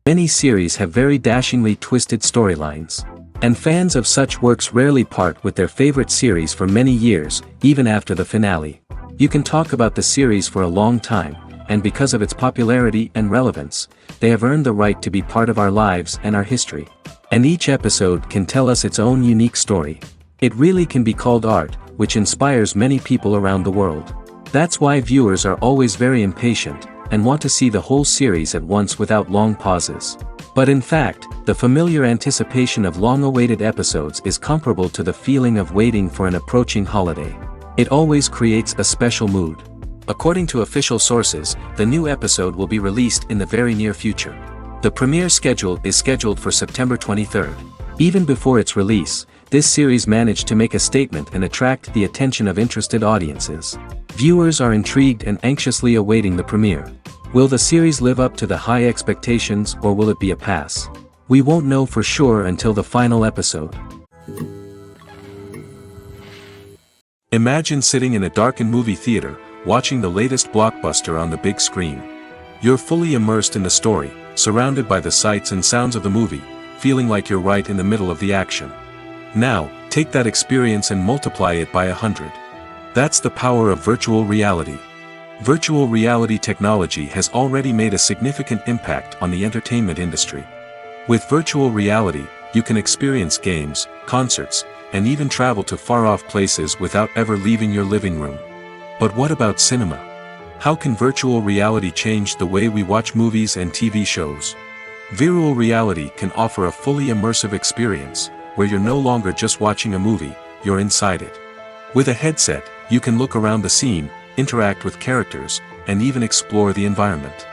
Many series have very dashingly twisted storylines. And fans of such works rarely part with their favorite series for many years, even after the finale. You can talk about the series for a long time, and because of its popularity and relevance, they have earned the right to be part of our lives and our history. And each episode can tell us its own unique story. It really can be called art, which inspires many people around the world. That's why viewers are always very impatient, and want to see the whole series at once without long pauses. But in fact, the familiar anticipation of long-awaited episodes is comparable to the feeling of waiting for an approaching holiday. It always creates a special mood. According to official sources, the new episode will be released in the very near future. The premiere schedule is scheduled for September 23rd. Even before its release, this series managed to make a statement and attract the attention of interested audiences. Viewers are intrigued and anxiously awaiting the premiere. Will the series live up to the high expectations, or will it be a pass? We won't know for sure until the final episode. Imagine sitting in a darkened movie theater, watching the latest blockbuster on the big screen. You're fully immersed in the story, surrounded by the sights and sounds of the movie, feeling like you're right in the middle of the action. Now, take that experience and multiply it by 100. That's the power of virtual reality. Virtual reality technology has already made a significant impact on the entertainment industry. With virtual reality, you can experience games, concerts, and even travel to far-off places without ever leaving your living room. But what about cinema? How can virtual reality change the way we watch movies and TV shows? Virtual reality can offer a fully immersive experience, where you're no longer just watching a movie, you're inside it. With a headset, you can look around the scene, interact with characters, and even explore the environment.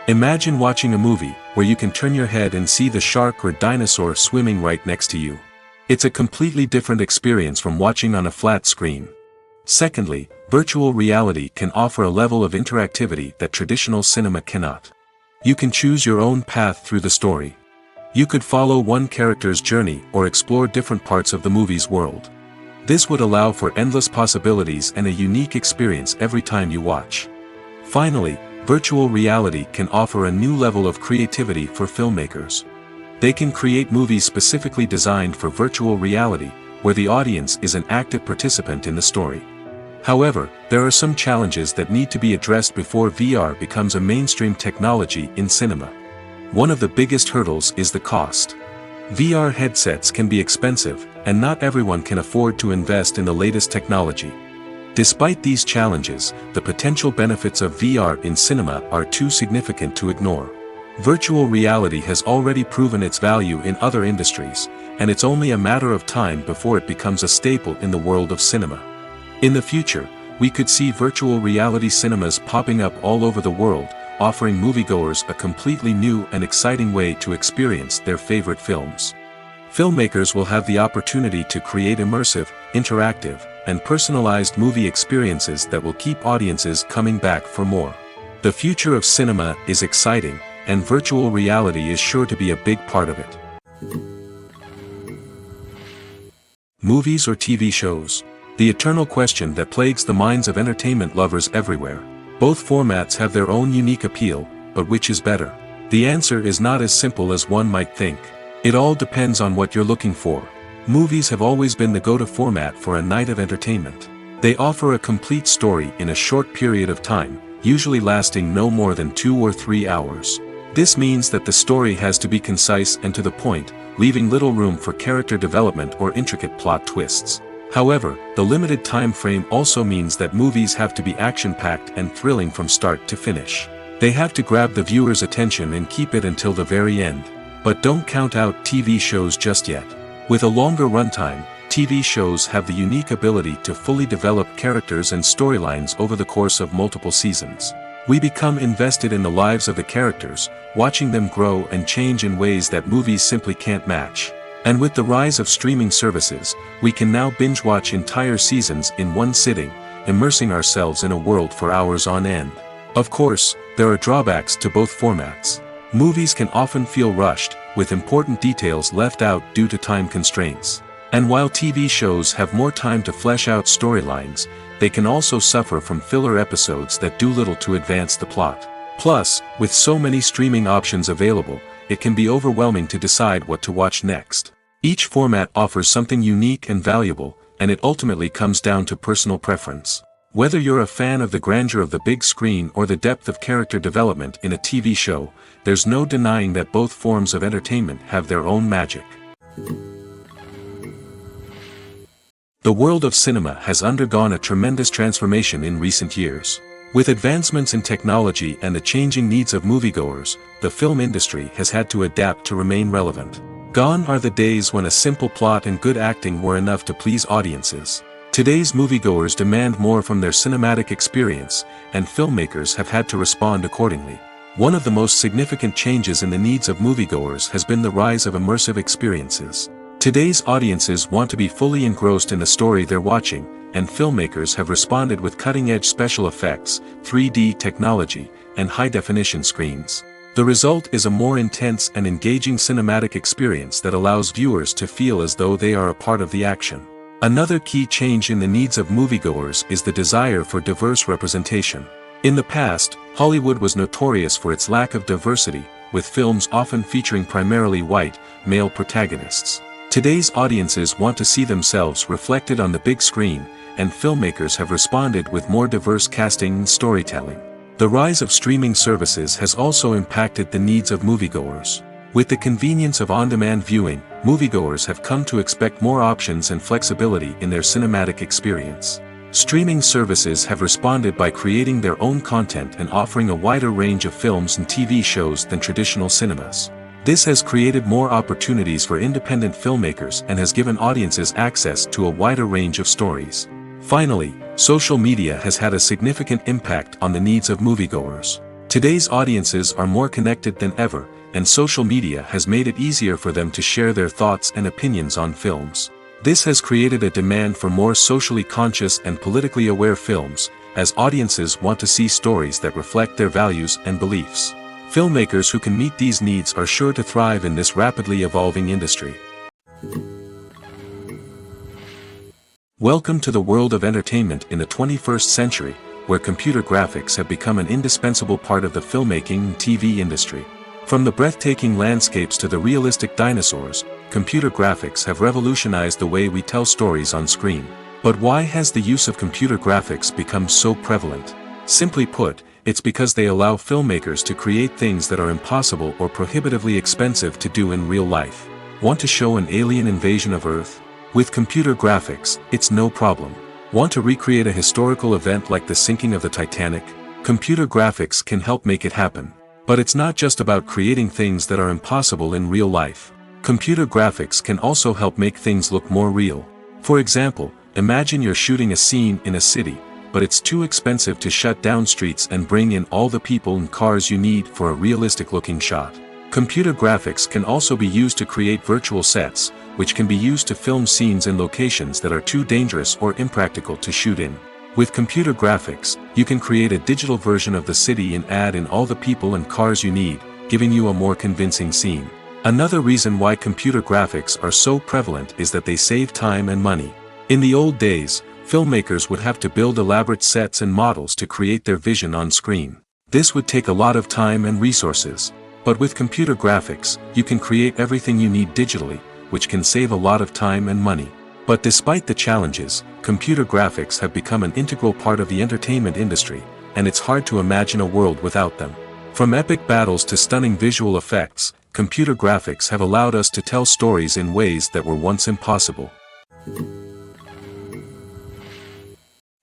Imagine watching a movie where you can turn your head and see the shark or dinosaur swimming right next to you. It's a completely different experience from watching on a flat screen. Secondly, virtual reality can offer a level of interactivity that traditional cinema cannot. You can choose your own path through the story. You could follow one character's journey or explore different parts of the movie's world. This would allow for endless possibilities and a unique experience every time you watch. Finally, virtual reality can offer a new level of creativity for filmmakers. They can create movies specifically designed for virtual reality, where the audience is an active participant in the story. However, there are some challenges that need to be addressed before VR becomes a mainstream technology in cinema. One of the biggest hurdles is the cost. VR headsets can be expensive, and not everyone can afford to invest in the latest technology. Despite these challenges, the potential benefits of VR in cinema are too significant to ignore. Virtual reality has already proven its value in other industries, and it's only a matter of time before it becomes a staple in the world of cinema. In the future, we could see virtual reality cinemas popping up all over the world, offering moviegoers a completely new and exciting way to experience their favorite films. Filmmakers will have the opportunity to create immersive, interactive, and personalized movie experiences that will keep audiences coming back for more. The future of cinema is exciting, and virtual reality is sure to be a big part of it. Movies or TV shows? The eternal question that plagues the minds of entertainment lovers everywhere. Both formats have their own unique appeal, but which is better? The answer is not as simple as one might think. It all depends on what you're looking for. Movies have always been the go-to format for a night of entertainment. They offer a complete story in a short period of time, usually lasting no more than 2 or 3 hours. This means that the story has to be concise and to the point, leaving little room for character development or intricate plot twists. However, the limited time frame also means that movies have to be action-packed and thrilling from start to finish. They have to grab the viewer's attention and keep it until the very end. But don't count out TV shows just yet. With a longer runtime, TV shows have the unique ability to fully develop characters and storylines over the course of multiple seasons. We become invested in the lives of the characters, watching them grow and change in ways that movies simply can't match. And with the rise of streaming services, we can now binge-watch entire seasons in one sitting, immersing ourselves in a world for hours on end. Of course, there are drawbacks to both formats. Movies can often feel rushed, with important details left out due to time constraints. And while TV shows have more time to flesh out storylines, they can also suffer from filler episodes that do little to advance the plot. Plus, with so many streaming options available, it can be overwhelming to decide what to watch next. Each format offers something unique and valuable, and it ultimately comes down to personal preference. Whether you're a fan of the grandeur of the big screen or the depth of character development in a TV show, there's no denying that both forms of entertainment have their own magic. The world of cinema has undergone a tremendous transformation in recent years. With advancements in technology and the changing needs of moviegoers, the film industry has had to adapt to remain relevant. Gone are the days when a simple plot and good acting were enough to please audiences. Today's moviegoers demand more from their cinematic experience, and filmmakers have had to respond accordingly. One of the most significant changes in the needs of moviegoers has been the rise of immersive experiences. Today's audiences want to be fully engrossed in the story they're watching, and filmmakers have responded with cutting-edge special effects, 3D technology, and high-definition screens. The result is a more intense and engaging cinematic experience that allows viewers to feel as though they are a part of the action. Another key change in the needs of moviegoers is the desire for diverse representation. In the past, Hollywood was notorious for its lack of diversity, with films often featuring primarily white, male protagonists. Today's audiences want to see themselves reflected on the big screen, and filmmakers have responded with more diverse casting and storytelling. The rise of streaming services has also impacted the needs of moviegoers. With the convenience of on-demand viewing, moviegoers have come to expect more options and flexibility in their cinematic experience. Streaming services have responded by creating their own content and offering a wider range of films and TV shows than traditional cinemas. This has created more opportunities for independent filmmakers and has given audiences access to a wider range of stories. Finally, social media has had a significant impact on the needs of moviegoers. Today's audiences are more connected than ever, and social media has made it easier for them to share their thoughts and opinions on films. This has created a demand for more socially conscious and politically aware films, as audiences want to see stories that reflect their values and beliefs. Filmmakers who can meet these needs are sure to thrive in this rapidly evolving industry. Welcome to the world of entertainment in the 21st century, where computer graphics have become an indispensable part of the filmmaking and TV industry. From the breathtaking landscapes to the realistic dinosaurs, computer graphics have revolutionized the way we tell stories on screen. But why has the use of computer graphics become so prevalent? Simply put, it's because they allow filmmakers to create things that are impossible or prohibitively expensive to do in real life. Want to show an alien invasion of Earth? With computer graphics, it's no problem. Want to recreate a historical event like the sinking of the Titanic? Computer graphics can help make it happen. But it's not just about creating things that are impossible in real life. Computer graphics can also help make things look more real. For example, imagine you're shooting a scene in a city, but it's too expensive to shut down streets and bring in all the people and cars you need for a realistic-looking shot. Computer graphics can also be used to create virtual sets, which can be used to film scenes in locations that are too dangerous or impractical to shoot in. With computer graphics, you can create a digital version of the city and add in all the people and cars you need, giving you a more convincing scene. Another reason why computer graphics are so prevalent is that they save time and money. In the old days, filmmakers would have to build elaborate sets and models to create their vision on screen. This would take a lot of time and resources. But with computer graphics, you can create everything you need digitally, which can save a lot of time and money. But despite the challenges, computer graphics have become an integral part of the entertainment industry, and it's hard to imagine a world without them. From epic battles to stunning visual effects, computer graphics have allowed us to tell stories in ways that were once impossible.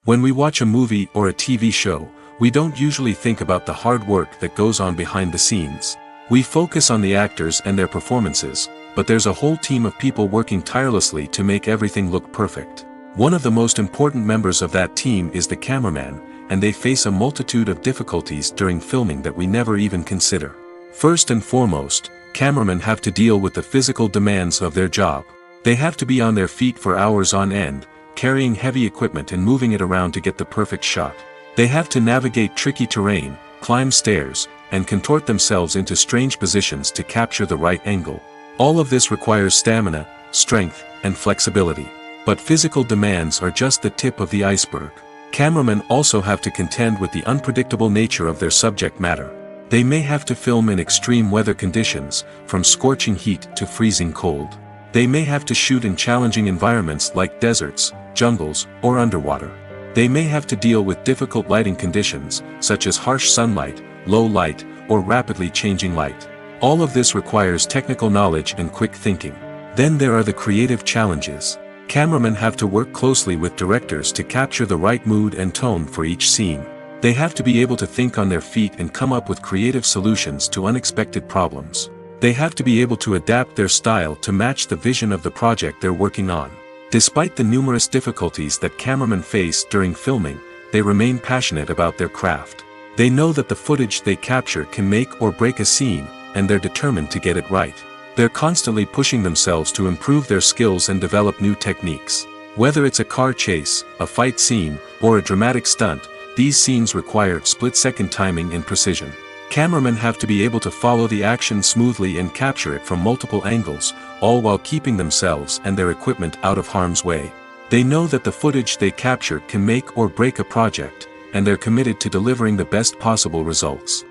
When we watch a movie or a TV show, we don't usually think about the hard work that goes on behind the scenes. We focus on the actors and their performances, but there's a whole team of people working tirelessly to make everything look perfect. One of the most important members of that team is the cameraman, and they face a multitude of difficulties during filming that we never even consider. First and foremost, cameramen have to deal with the physical demands of their job. They have to be on their feet for hours on end, carrying heavy equipment and moving it around to get the perfect shot. They have to navigate tricky terrain, climb stairs, and contort themselves into strange positions to capture the right angle. All of this requires stamina, strength, and flexibility. But physical demands are just the tip of the iceberg. Cameramen also have to contend with the unpredictable nature of their subject matter. They may have to film in extreme weather conditions, from scorching heat to freezing cold. They may have to shoot in challenging environments like deserts, jungles, or underwater. They may have to deal with difficult lighting conditions, such as harsh sunlight, low light, or rapidly changing light. All of this requires technical knowledge and quick thinking. Then there are the creative challenges. Cameramen have to work closely with directors to capture the right mood and tone for each scene. They have to be able to think on their feet and come up with creative solutions to unexpected problems. They have to be able to adapt their style to match the vision of the project they're working on. Despite the numerous difficulties that cameramen face during filming, they remain passionate about their craft. They know that the footage they capture can make or break a scene, and they're determined to get it right. They're constantly pushing themselves to improve their skills and develop new techniques. Whether it's a car chase, a fight scene, or a dramatic stunt, these scenes require split-second timing and precision. Cameramen have to be able to follow the action smoothly and capture it from multiple angles, all while keeping themselves and their equipment out of harm's way. They know that the footage they capture can make or break a project, and they're committed to delivering the best possible results.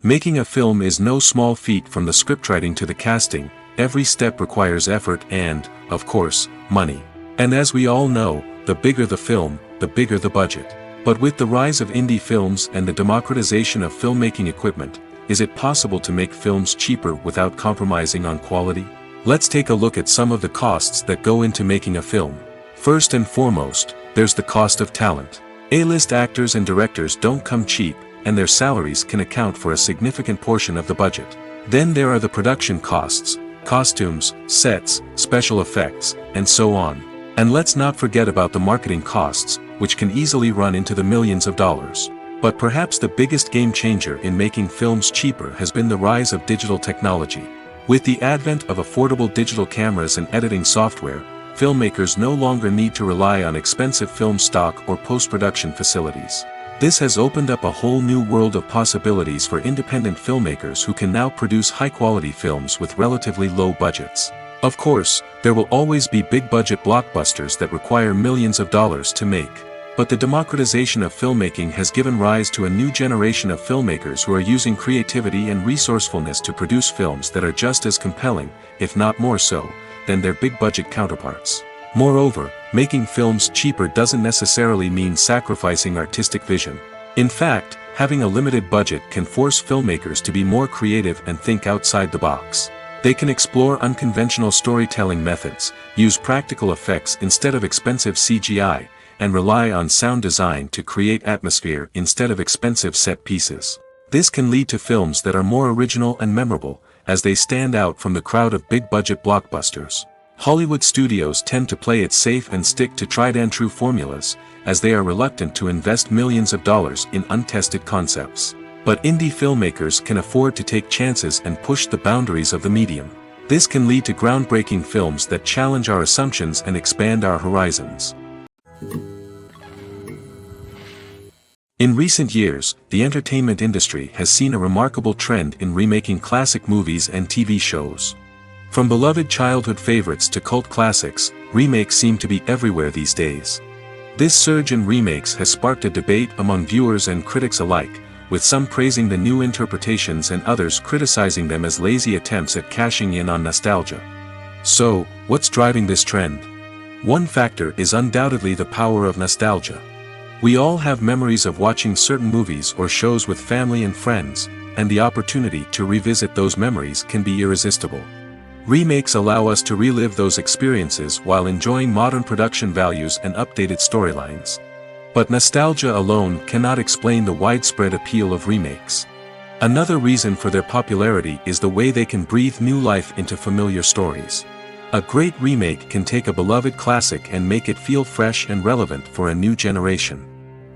Making a film is no small feat. From the scriptwriting to the casting, every step requires effort and, of course, money. And as we all know, the bigger the film, the bigger the budget. But with the rise of indie films and the democratization of filmmaking equipment, is it possible to make films cheaper without compromising on quality? Let's take a look at some of the costs that go into making a film. First and foremost, there's the cost of talent. A-list actors and directors don't come cheap, and their salaries can account for a significant portion of the budget. Then there are the production costs, costumes, sets, special effects, and so on. And let's not forget about the marketing costs, which can easily run into the millions of dollars. But perhaps the biggest game changer in making films cheaper has been the rise of digital technology. With the advent of affordable digital cameras and editing software, filmmakers no longer need to rely on expensive film stock or post-production facilities. This has opened up a whole new world of possibilities for independent filmmakers who can now produce high-quality films with relatively low budgets. Of course, there will always be big-budget blockbusters that require millions of dollars to make. But the democratization of filmmaking has given rise to a new generation of filmmakers who are using creativity and resourcefulness to produce films that are just as compelling, if not more so, than their big-budget counterparts. Moreover, making films cheaper doesn't necessarily mean sacrificing artistic vision. In fact, having a limited budget can force filmmakers to be more creative and think outside the box. They can explore unconventional storytelling methods, use practical effects instead of expensive CGI, and rely on sound design to create atmosphere instead of expensive set pieces. This can lead to films that are more original and memorable, as they stand out from the crowd of big-budget blockbusters. Hollywood studios tend to play it safe and stick to tried-and-true formulas, as they are reluctant to invest millions of dollars in untested concepts. But indie filmmakers can afford to take chances and push the boundaries of the medium. This can lead to groundbreaking films that challenge our assumptions and expand our horizons. In recent years, the entertainment industry has seen a remarkable trend in remaking classic movies and TV shows. From beloved childhood favorites to cult classics, remakes seem to be everywhere these days. This surge in remakes has sparked a debate among viewers and critics alike, with some praising the new interpretations and others criticizing them as lazy attempts at cashing in on nostalgia. So, what's driving this trend? One factor is undoubtedly the power of nostalgia. We all have memories of watching certain movies or shows with family and friends, and the opportunity to revisit those memories can be irresistible. Remakes allow us to relive those experiences while enjoying modern production values and updated storylines. But nostalgia alone cannot explain the widespread appeal of remakes. Another reason for their popularity is the way they can breathe new life into familiar stories. A great remake can take a beloved classic and make it feel fresh and relevant for a new generation.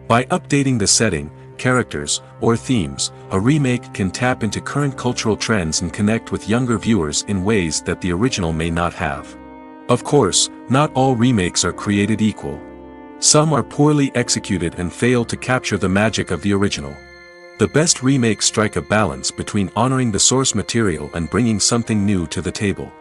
By updating the setting, characters, or themes, a remake can tap into current cultural trends and connect with younger viewers in ways that the original may not have. Of course, not all remakes are created equal. Some are poorly executed and fail to capture the magic of the original. The best remakes strike a balance between honoring the source material and bringing something new to the table.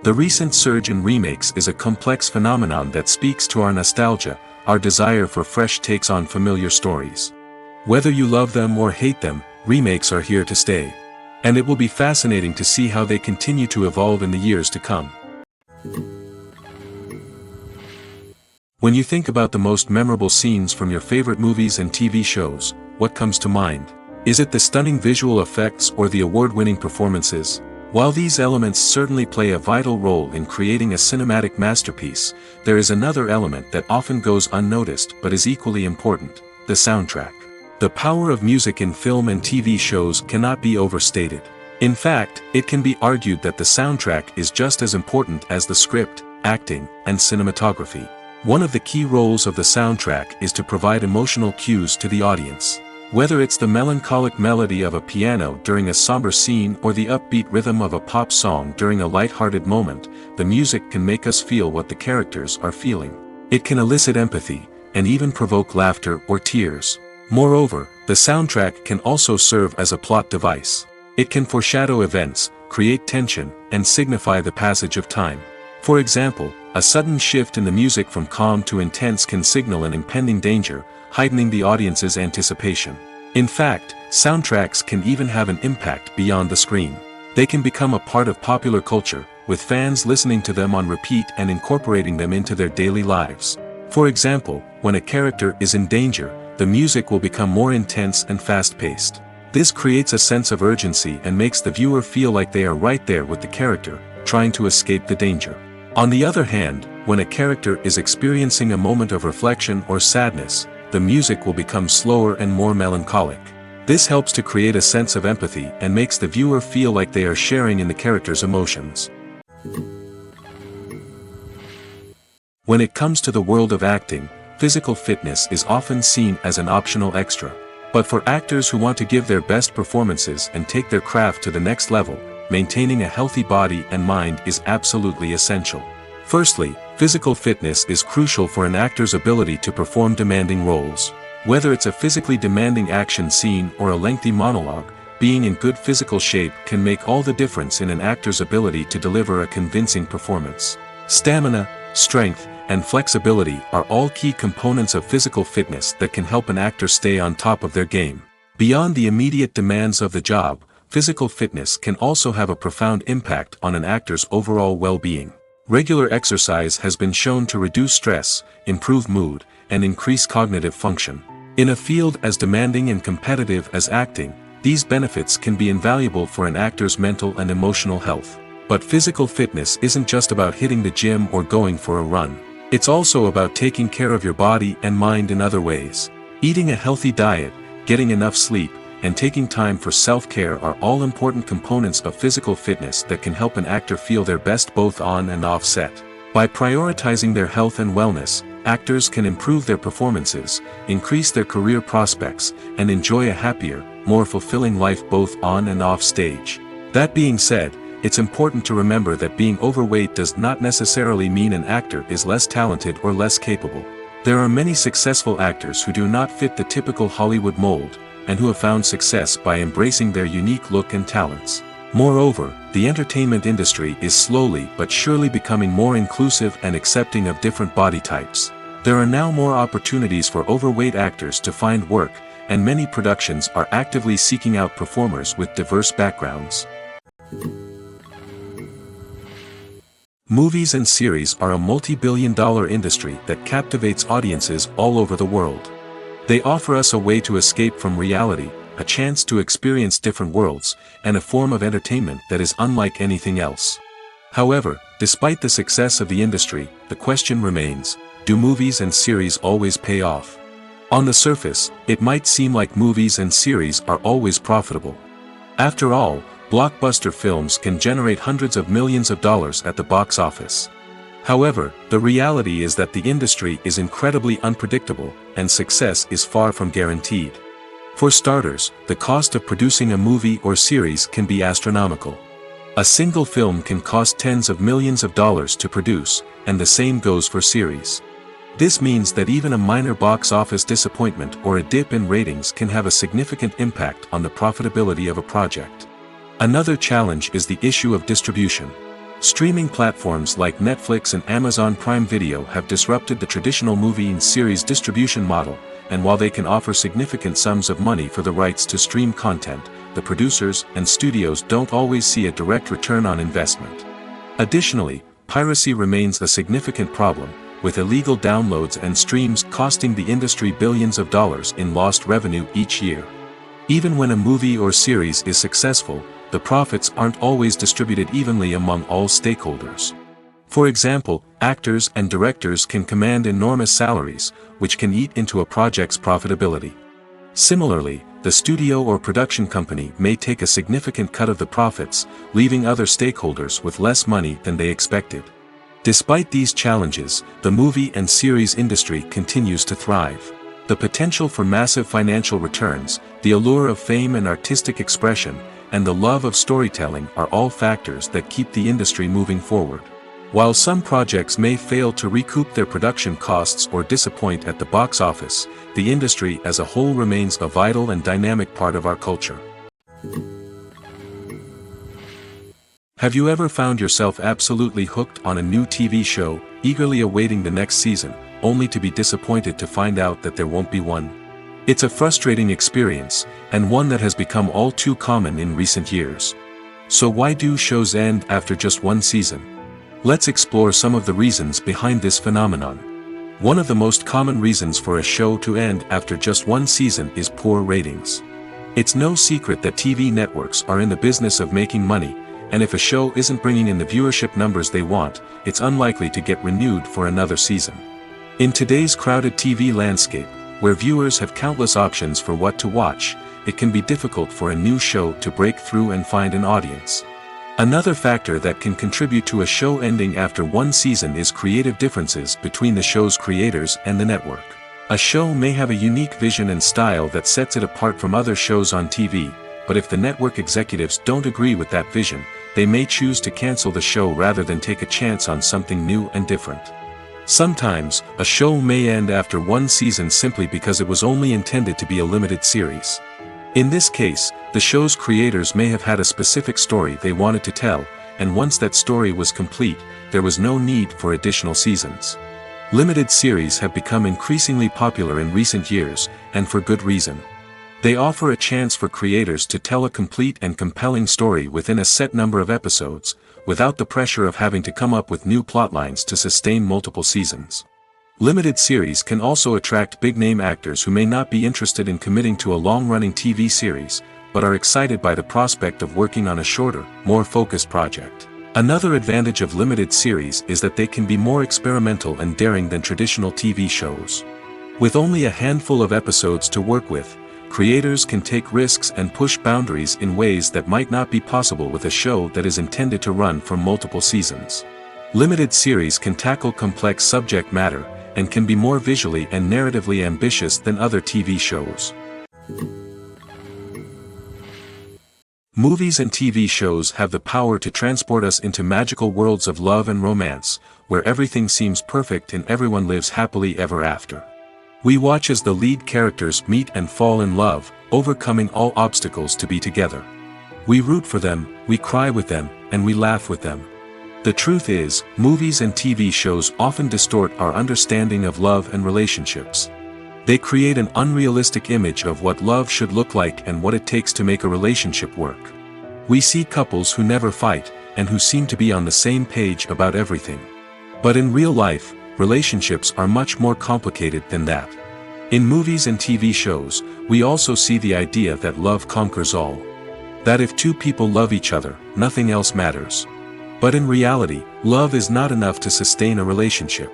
The recent surge in remakes is a complex phenomenon that speaks to our nostalgia, our desire for fresh takes on familiar stories. Whether you love them or hate them, remakes are here to stay. And it will be fascinating to see how they continue to evolve in the years to come. When you think about the most memorable scenes from your favorite movies and TV shows, what comes to mind? Is it the stunning visual effects or the award-winning performances? While these elements certainly play a vital role in creating a cinematic masterpiece, there is another element that often goes unnoticed but is equally important: the soundtrack. The power of music in film and TV shows cannot be overstated. In fact, it can be argued that the soundtrack is just as important as the script, acting, and cinematography. One of the key roles of the soundtrack is to provide emotional cues to the audience. Whether it's the melancholic melody of a piano during a somber scene or the upbeat rhythm of a pop song during a light-hearted moment, the music can make us feel what the characters are feeling. It can elicit empathy, and even provoke laughter or tears. Moreover, the soundtrack can also serve as a plot device. It can foreshadow events, create tension, and signify the passage of time. For example, a sudden shift in the music from calm to intense can signal an impending danger, heightening the audience's anticipation. In fact, soundtracks can even have an impact beyond the screen. They can become a part of popular culture, with fans listening to them on repeat and incorporating them into their daily lives. For example, when a character is in danger, the music will become more intense and fast-paced. This creates a sense of urgency and makes the viewer feel like they are right there with the character, trying to escape the danger. On the other hand, when a character is experiencing a moment of reflection or sadness, the music will become slower and more melancholic. This helps to create a sense of empathy and makes the viewer feel like they are sharing in the character's emotions. When it comes to the world of acting, physical fitness is often seen as an optional extra. But for actors who want to give their best performances and take their craft to the next level, maintaining a healthy body and mind is absolutely essential. Firstly, physical fitness is crucial for an actor's ability to perform demanding roles. Whether it's a physically demanding action scene or a lengthy monologue, being in good physical shape can make all the difference in an actor's ability to deliver a convincing performance. Stamina, strength, and flexibility are all key components of physical fitness that can help an actor stay on top of their game. Beyond the immediate demands of the job, physical fitness can also have a profound impact on an actor's overall well-being. Regular exercise has been shown to reduce stress, improve mood, and increase cognitive function. In a field as demanding and competitive as acting, these benefits can be invaluable for an actor's mental and emotional health. But physical fitness isn't just about hitting the gym or going for a run. It's also about taking care of your body and mind in other ways. Eating a healthy diet, getting enough sleep, and taking time for self-care are all important components of physical fitness that can help an actor feel their best both on and off set. By prioritizing their health and wellness, actors can improve their performances, increase their career prospects, and enjoy a happier, more fulfilling life both on and off stage. That being said, it's important to remember that being overweight does not necessarily mean an actor is less talented or less capable. There are many successful actors who do not fit the typical Hollywood mold, and who have found success by embracing their unique look and talents. Moreover, the entertainment industry is slowly but surely becoming more inclusive and accepting of different body types. There are now more opportunities for overweight actors to find work, and many productions are actively seeking out performers with diverse backgrounds. Movies and series are a multi-billion-dollar industry that captivates audiences all over the world. They offer us a way to escape from reality, a chance to experience different worlds, and a form of entertainment that is unlike anything else. However, despite the success of the industry, the question remains, do movies and series always pay off? On the surface, it might seem like movies and series are always profitable. After all, blockbuster films can generate hundreds of millions of dollars at the box office. However, the reality is that the industry is incredibly unpredictable, and success is far from guaranteed. For starters, the cost of producing a movie or series can be astronomical. A single film can cost tens of millions of dollars to produce, and the same goes for series. This means that even a minor box office disappointment or a dip in ratings can have a significant impact on the profitability of a project. Another challenge is the issue of distribution. Streaming platforms like Netflix and Amazon Prime Video have disrupted the traditional movie and series distribution model, and while they can offer significant sums of money for the rights to stream content, the producers and studios don't always see a direct return on investment. Additionally, piracy remains a significant problem, with illegal downloads and streams costing the industry billions of dollars in lost revenue each year. Even when a movie or series is successful, the profits aren't always distributed evenly among all stakeholders. For example, actors and directors can command enormous salaries, which can eat into a project's profitability. Similarly, the studio or production company may take a significant cut of the profits, leaving other stakeholders with less money than they expected. Despite these challenges, the movie and series industry continues to thrive. The potential for massive financial returns, the allure of fame and artistic expression, and the love of storytelling are all factors that keep the industry moving forward. While some projects may fail to recoup their production costs or disappoint at the box office, the industry as a whole remains a vital and dynamic part of our culture. Have you ever found yourself absolutely hooked on a new TV show, eagerly awaiting the next season, only to be disappointed to find out that there won't be one? It's a frustrating experience, and one that has become all too common in recent years. So why do shows end after just one season? Let's explore some of the reasons behind this phenomenon. One of the most common reasons for a show to end after just one season is poor ratings. It's no secret that TV networks are in the business of making money, and if a show isn't bringing in the viewership numbers they want, it's unlikely to get renewed for another season. In today's crowded TV landscape, where viewers have countless options for what to watch, it can be difficult for a new show to break through and find an audience. Another factor that can contribute to a show ending after one season is creative differences between the show's creators and the network. A show may have a unique vision and style that sets it apart from other shows on TV, but if the network executives don't agree with that vision, they may choose to cancel the show rather than take a chance on something new and different. Sometimes, a show may end after one season simply because it was only intended to be a limited series. In this case, the show's creators may have had a specific story they wanted to tell, and once that story was complete, there was no need for additional seasons. Limited series have become increasingly popular in recent years, and for good reason. They offer a chance for creators to tell a complete and compelling story within a set number of episodes, without the pressure of having to come up with new plotlines to sustain multiple seasons. Limited series can also attract big-name actors who may not be interested in committing to a long-running TV series, but are excited by the prospect of working on a shorter, more focused project. Another advantage of limited series is that they can be more experimental and daring than traditional TV shows. With only a handful of episodes to work with, creators can take risks and push boundaries in ways that might not be possible with a show that is intended to run for multiple seasons. Limited series can tackle complex subject matter, and can be more visually and narratively ambitious than other TV shows. Movies and TV shows have the power to transport us into magical worlds of love and romance, where everything seems perfect and everyone lives happily ever after. We watch as the lead characters meet and fall in love, overcoming all obstacles to be together. We root for them, we cry with them, and we laugh with them. The truth is, movies and TV shows often distort our understanding of love and relationships. They create an unrealistic image of what love should look like and what it takes to make a relationship work. We see couples who never fight, and who seem to be on the same page about everything. But in real life, relationships are much more complicated than that. In movies and TV shows, we also see the idea that love conquers all. That if two people love each other, nothing else matters. But in reality, love is not enough to sustain a relationship.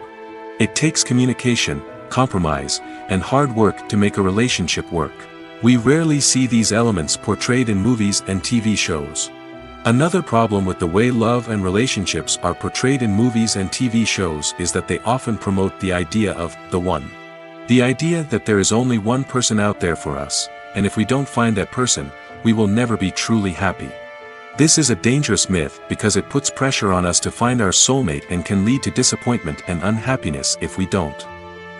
It takes communication, compromise, and hard work to make a relationship work. We rarely see these elements portrayed in movies and TV shows. Another problem with the way love and relationships are portrayed in movies and TV shows is that they often promote the idea of the one. The idea that there is only one person out there for us, and if we don't find that person, we will never be truly happy. This is a dangerous myth because it puts pressure on us to find our soulmate and can lead to disappointment and unhappiness if we don't.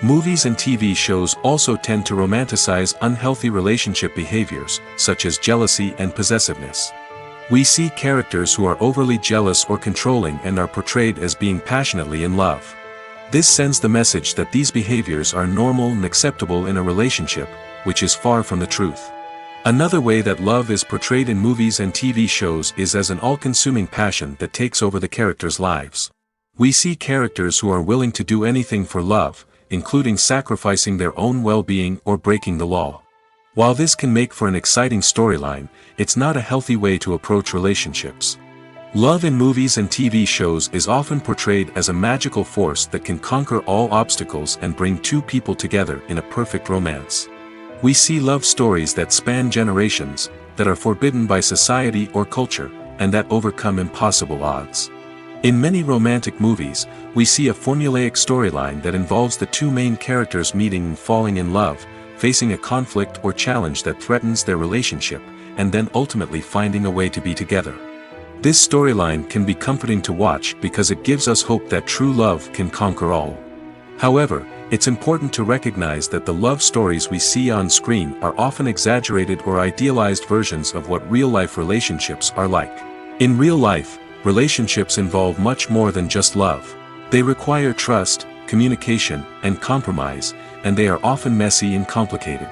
Movies and TV shows also tend to romanticize unhealthy relationship behaviors, such as jealousy and possessiveness. We see characters who are overly jealous or controlling and are portrayed as being passionately in love. This sends the message that these behaviors are normal and acceptable in a relationship, which is far from the truth. Another way that love is portrayed in movies and TV shows is as an all-consuming passion that takes over the characters' lives. We see characters who are willing to do anything for love, including sacrificing their own well-being or breaking the law. While this can make for an exciting storyline, it's not a healthy way to approach relationships. Love in movies and TV shows is often portrayed as a magical force that can conquer all obstacles and bring two people together in a perfect romance. We see love stories that span generations, that are forbidden by society or culture, and that overcome impossible odds. In many romantic movies, we see a formulaic storyline that involves the two main characters meeting and falling in love, facing a conflict or challenge that threatens their relationship, and then ultimately finding a way to be together. This storyline can be comforting to watch because it gives us hope that true love can conquer all. However, it's important to recognize that the love stories we see on screen are often exaggerated or idealized versions of what real-life relationships are like. In real life, relationships involve much more than just love. They require trust, communication, and compromise, and they are often messy and complicated.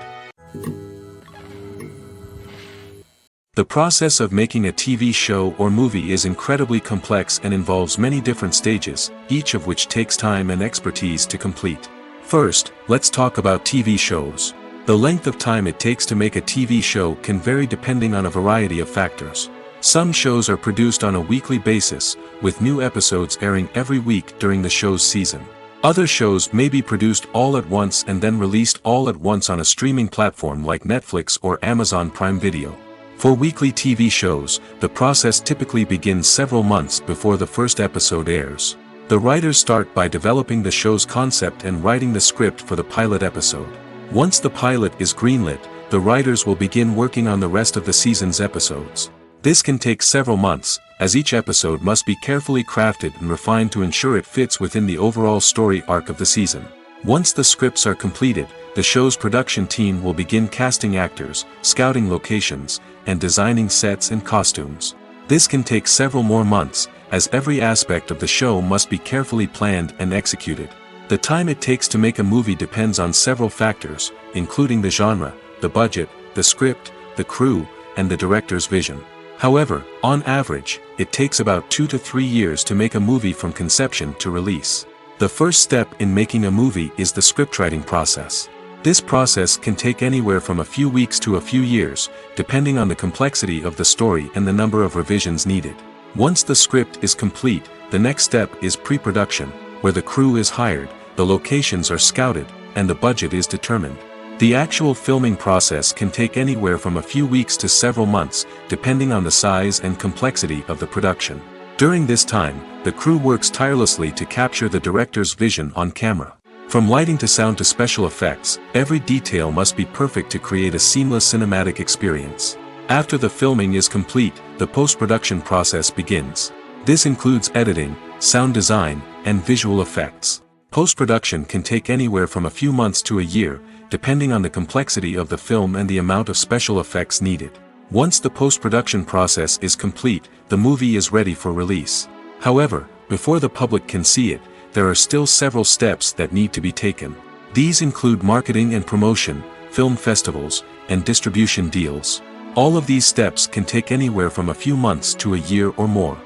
The process of making a TV show or movie is incredibly complex and involves many different stages, each of which takes time and expertise to complete. First, let's talk about TV shows. The length of time it takes to make a TV show can vary depending on a variety of factors. Some shows are produced on a weekly basis, with new episodes airing every week during the show's season. Other shows may be produced all at once and then released all at once on a streaming platform like Netflix or Amazon Prime Video. For weekly TV shows, the process typically begins several months before the first episode airs. The writers start by developing the show's concept and writing the script for the pilot episode. Once the pilot is greenlit, the writers will begin working on the rest of the season's episodes. This can take several months, as each episode must be carefully crafted and refined to ensure it fits within the overall story arc of the season. Once the scripts are completed, the show's production team will begin casting actors, scouting locations, and designing sets and costumes. This can take several more months, as every aspect of the show must be carefully planned and executed. The time it takes to make a movie depends on several factors, including the genre, the budget, the script, the crew, and the director's vision. However, on average, it takes about 2 to 3 years to make a movie from conception to release. The first step in making a movie is the scriptwriting process. This process can take anywhere from a few weeks to a few years, depending on the complexity of the story and the number of revisions needed. Once the script is complete, the next step is pre-production, where the crew is hired, the locations are scouted, and the budget is determined. The actual filming process can take anywhere from a few weeks to several months, depending on the size and complexity of the production. During this time, the crew works tirelessly to capture the director's vision on camera. From lighting to sound to special effects, every detail must be perfect to create a seamless cinematic experience. After the filming is complete, the post-production process begins. This includes editing, sound design, and visual effects. Post-production can take anywhere from a few months to a year, depending on the complexity of the film and the amount of special effects needed. Once the post-production process is complete, the movie is ready for release. However, before the public can see it, there are still several steps that need to be taken. These include marketing and promotion, film festivals, and distribution deals. All of these steps can take anywhere from a few months to a year or more.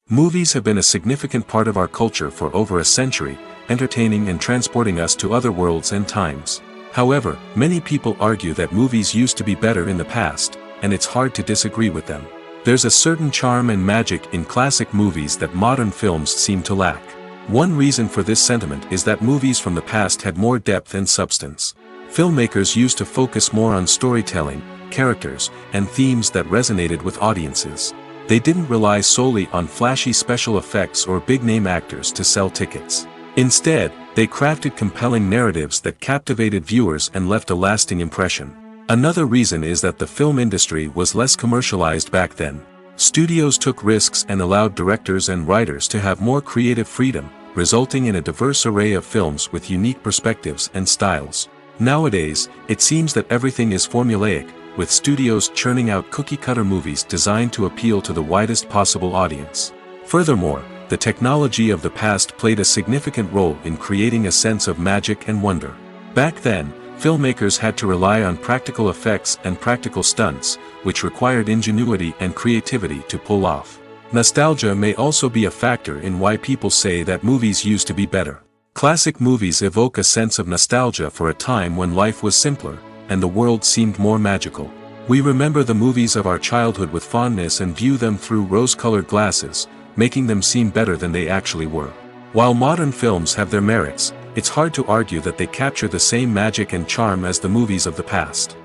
Movies have been a significant part of our culture for over a century, entertaining and transporting us to other worlds and times. However, many people argue that movies used to be better in the past, and it's hard to disagree with them. There's a certain charm and magic in classic movies that modern films seem to lack. One reason for this sentiment is that movies from the past had more depth and substance. Filmmakers used to focus more on storytelling, characters, and themes that resonated with audiences. They didn't rely solely on flashy special effects or big-name actors to sell tickets. Instead, they crafted compelling narratives that captivated viewers and left a lasting impression. Another reason is that the film industry was less commercialized back then. Studios took risks and allowed directors and writers to have more creative freedom, resulting in a diverse array of films with unique perspectives and styles. Nowadays, it seems that everything is formulaic, with studios churning out cookie-cutter movies designed to appeal to the widest possible audience. Furthermore, the technology of the past played a significant role in creating a sense of magic and wonder. Back then, filmmakers had to rely on practical effects and practical stunts, which required ingenuity and creativity to pull off. Nostalgia may also be a factor in why people say that movies used to be better. Classic movies evoke a sense of nostalgia for a time when life was simpler, and the world seemed more magical. We remember the movies of our childhood with fondness and view them through rose-colored glasses, making them seem better than they actually were. While modern films have their merits, it's hard to argue that they capture the same magic and charm as the movies of the past.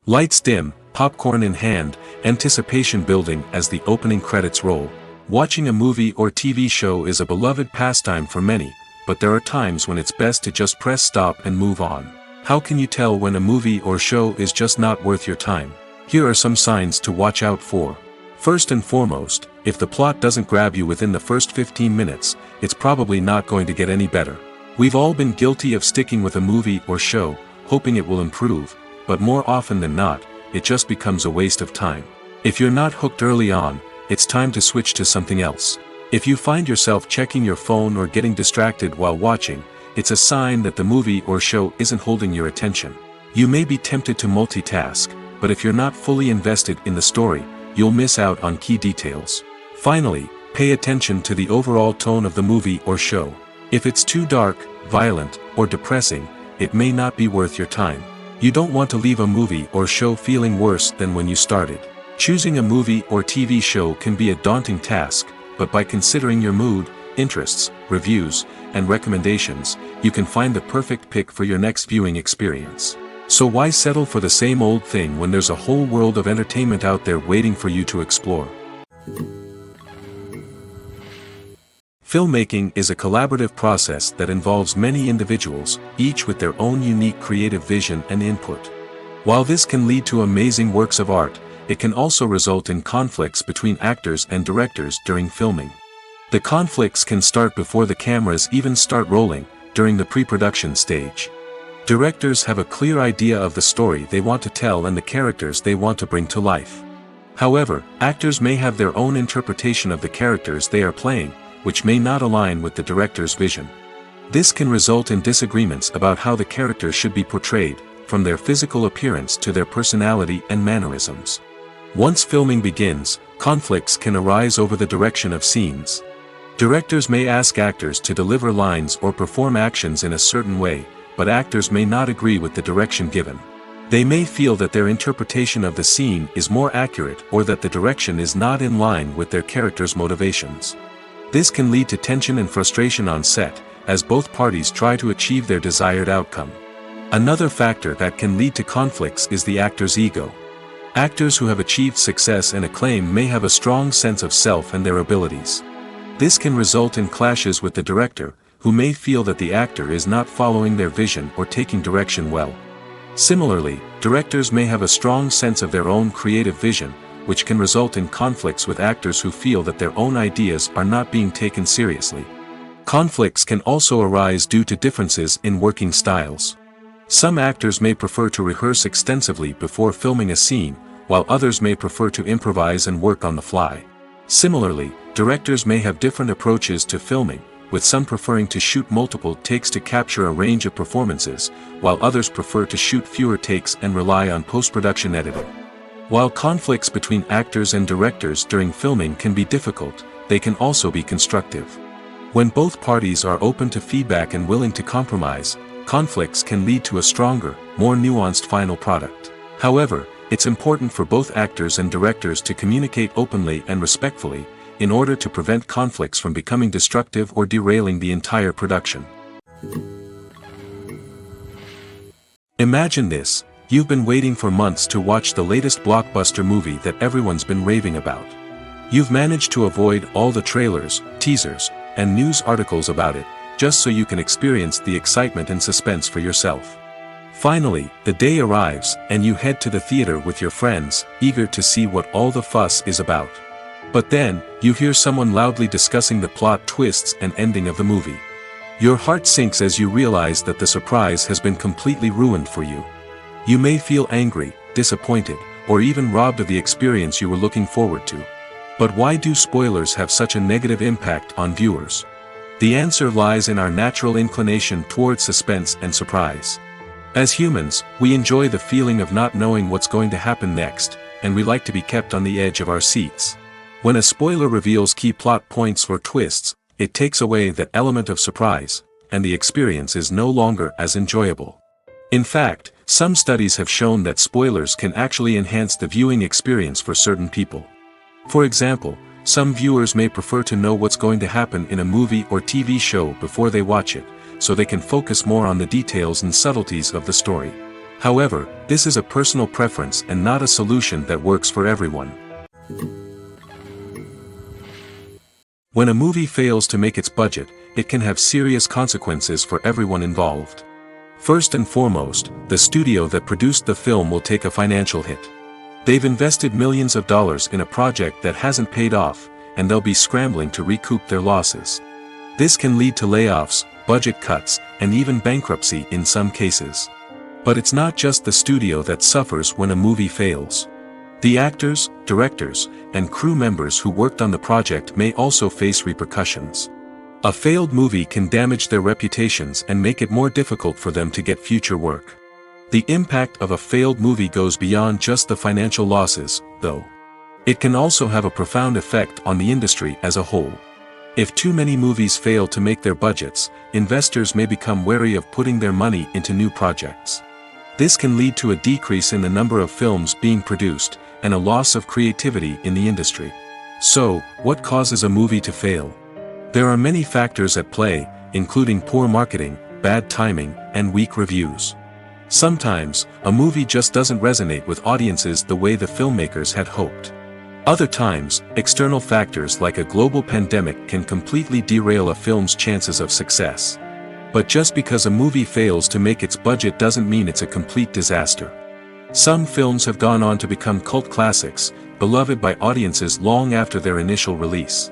Lights dim, popcorn in hand, anticipation building as the opening credits roll. Watching a movie or TV show is a beloved pastime for many, but there are times when it's best to just press stop and move on. How can you tell when a movie or show is just not worth your time? Here are some signs to watch out for. First and foremost, if the plot doesn't grab you within the first 15 minutes, it's probably not going to get any better. We've all been guilty of sticking with a movie or show, hoping it will improve, but more often than not, it just becomes a waste of time. If you're not hooked early on, it's time to switch to something else. If you find yourself checking your phone or getting distracted while watching, it's a sign that the movie or show isn't holding your attention. You may be tempted to multitask, but if you're not fully invested in the story, you'll miss out on key details. Finally, pay attention to the overall tone of the movie or show. If it's too dark, violent, or depressing, it may not be worth your time. You don't want to leave a movie or show feeling worse than when you started. Choosing a movie or TV show can be a daunting task, but by considering your mood, interests, reviews, and recommendations, you can find the perfect pick for your next viewing experience. So why settle for the same old thing when there's a whole world of entertainment out there waiting for you to explore? Filmmaking is a collaborative process that involves many individuals, each with their own unique creative vision and input. While this can lead to amazing works of art, it can also result in conflicts between actors and directors during filming. The conflicts can start before the cameras even start rolling, during the pre-production stage. Directors have a clear idea of the story they want to tell and the characters they want to bring to life. However, actors may have their own interpretation of the characters they are playing, which may not align with the director's vision. This can result in disagreements about how the characters should be portrayed, from their physical appearance to their personality and mannerisms. Once filming begins, conflicts can arise over the direction of scenes. Directors may ask actors to deliver lines or perform actions in a certain way, but actors may not agree with the direction given. They may feel that their interpretation of the scene is more accurate or that the direction is not in line with their character's motivations. This can lead to tension and frustration on set, as both parties try to achieve their desired outcome. Another factor that can lead to conflicts is the actor's ego. Actors who have achieved success and acclaim may have a strong sense of self and their abilities. This can result in clashes with the director, who may feel that the actor is not following their vision or taking direction well. Similarly, directors may have a strong sense of their own creative vision, which can result in conflicts with actors who feel that their own ideas are not being taken seriously. Conflicts can also arise due to differences in working styles. Some actors may prefer to rehearse extensively before filming a scene, while others may prefer to improvise and work on the fly. Similarly, directors may have different approaches to filming, with some preferring to shoot multiple takes to capture a range of performances, while others prefer to shoot fewer takes and rely on post-production editing. While conflicts between actors and directors during filming can be difficult, they can also be constructive. When both parties are open to feedback and willing to compromise, conflicts can lead to a stronger, more nuanced final product. However, it's important for both actors and directors to communicate openly and respectfully, in order to prevent conflicts from becoming destructive or derailing the entire production. Imagine this: you've been waiting for months to watch the latest blockbuster movie that everyone's been raving about. You've managed to avoid all the trailers, teasers, and news articles about it, just so you can experience the excitement and suspense for yourself. Finally, the day arrives, and you head to the theater with your friends, eager to see what all the fuss is about. But then, you hear someone loudly discussing the plot twists and ending of the movie. Your heart sinks as you realize that the surprise has been completely ruined for you. You may feel angry, disappointed, or even robbed of the experience you were looking forward to. But why do spoilers have such a negative impact on viewers? The answer lies in our natural inclination toward suspense and surprise. As humans, we enjoy the feeling of not knowing what's going to happen next, and we like to be kept on the edge of our seats. When a spoiler reveals key plot points or twists, it takes away that element of surprise, and the experience is no longer as enjoyable. In fact, some studies have shown that spoilers can actually enhance the viewing experience for certain people. For example, some viewers may prefer to know what's going to happen in a movie or TV show before they watch it, so they can focus more on the details and subtleties of the story. However, this is a personal preference and not a solution that works for everyone. When a movie fails to make its budget, it can have serious consequences for everyone involved. First and foremost, the studio that produced the film will take a financial hit. They've invested millions of dollars in a project that hasn't paid off, and they'll be scrambling to recoup their losses. This can lead to layoffs, budget cuts, and even bankruptcy in some cases. But it's not just the studio that suffers when a movie fails. The actors, directors, and crew members who worked on the project may also face repercussions. A failed movie can damage their reputations and make it more difficult for them to get future work. The impact of a failed movie goes beyond just the financial losses, though. It can also have a profound effect on the industry as a whole. If too many movies fail to make their budgets, investors may become wary of putting their money into new projects. This can lead to a decrease in the number of films being produced, and a loss of creativity in the industry. So, what causes a movie to fail? There are many factors at play, including poor marketing, bad timing, and weak reviews. Sometimes, a movie just doesn't resonate with audiences the way the filmmakers had hoped. Other times, external factors like a global pandemic can completely derail a film's chances of success. But just because a movie fails to make its budget doesn't mean it's a complete disaster. Some films have gone on to become cult classics, beloved by audiences long after their initial release.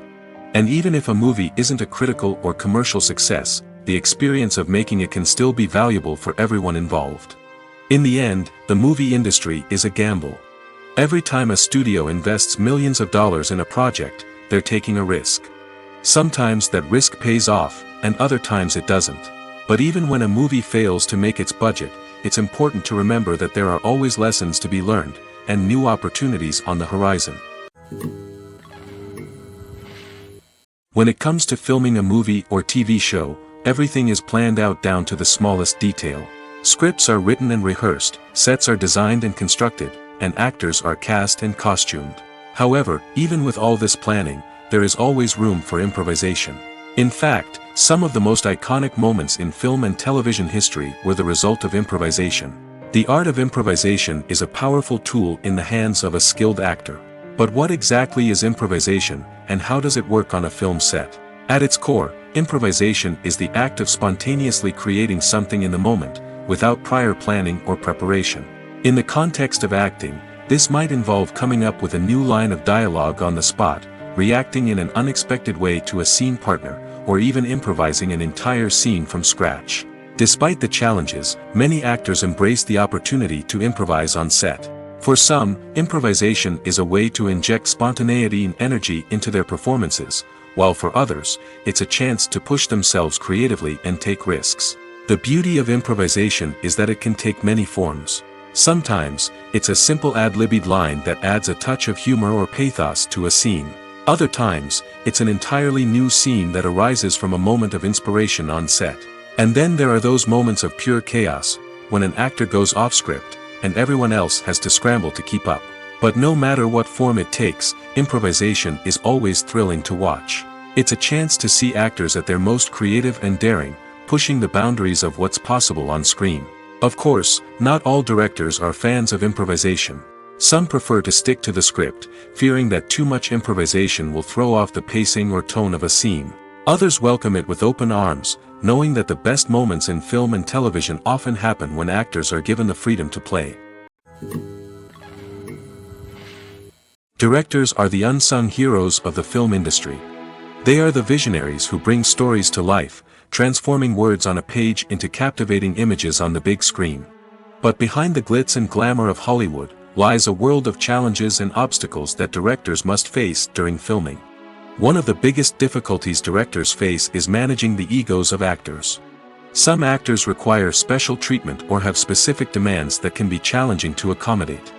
And even if a movie isn't a critical or commercial success, the experience of making it can still be valuable for everyone involved. In the end, the movie industry is a gamble. Every time a studio invests millions of dollars in a project, they're taking a risk. Sometimes that risk pays off, and other times it doesn't. But even when a movie fails to make its budget, it's important to remember that there are always lessons to be learned, and new opportunities on the horizon. When it comes to filming a movie or TV show, everything is planned out down to the smallest detail. Scripts are written and rehearsed, sets are designed and constructed, and actors are cast and costumed. However, even with all this planning, there is always room for improvisation. In fact, some of the most iconic moments in film and television history were the result of improvisation. The art of improvisation is a powerful tool in the hands of a skilled actor. But what exactly is improvisation, and how does it work on a film set? At its core, improvisation is the act of spontaneously creating something in the moment, without prior planning or preparation. In the context of acting, this might involve coming up with a new line of dialogue on the spot, reacting in an unexpected way to a scene partner, or even improvising an entire scene from scratch. Despite the challenges, many actors embrace the opportunity to improvise on set. For some, improvisation is a way to inject spontaneity and energy into their performances, while for others, it's a chance to push themselves creatively and take risks. The beauty of improvisation is that it can take many forms. Sometimes, it's a simple ad-libbed line that adds a touch of humor or pathos to a scene. Other times, it's an entirely new scene that arises from a moment of inspiration on set. And then there are those moments of pure chaos, when an actor goes off script, and everyone else has to scramble to keep up. But no matter what form it takes, improvisation is always thrilling to watch. It's a chance to see actors at their most creative and daring, pushing the boundaries of what's possible on screen. Of course, not all directors are fans of improvisation. Some prefer to stick to the script, fearing that too much improvisation will throw off the pacing or tone of a scene. Others welcome it with open arms, knowing that the best moments in film and television often happen when actors are given the freedom to play. Directors are the unsung heroes of the film industry. They are the visionaries who bring stories to life, transforming words on a page into captivating images on the big screen. But behind the glitz and glamour of Hollywood, lies a world of challenges and obstacles that directors must face during filming. One of the biggest difficulties directors face is managing the egos of actors. Some actors require special treatment or have specific demands that can be challenging to accommodate.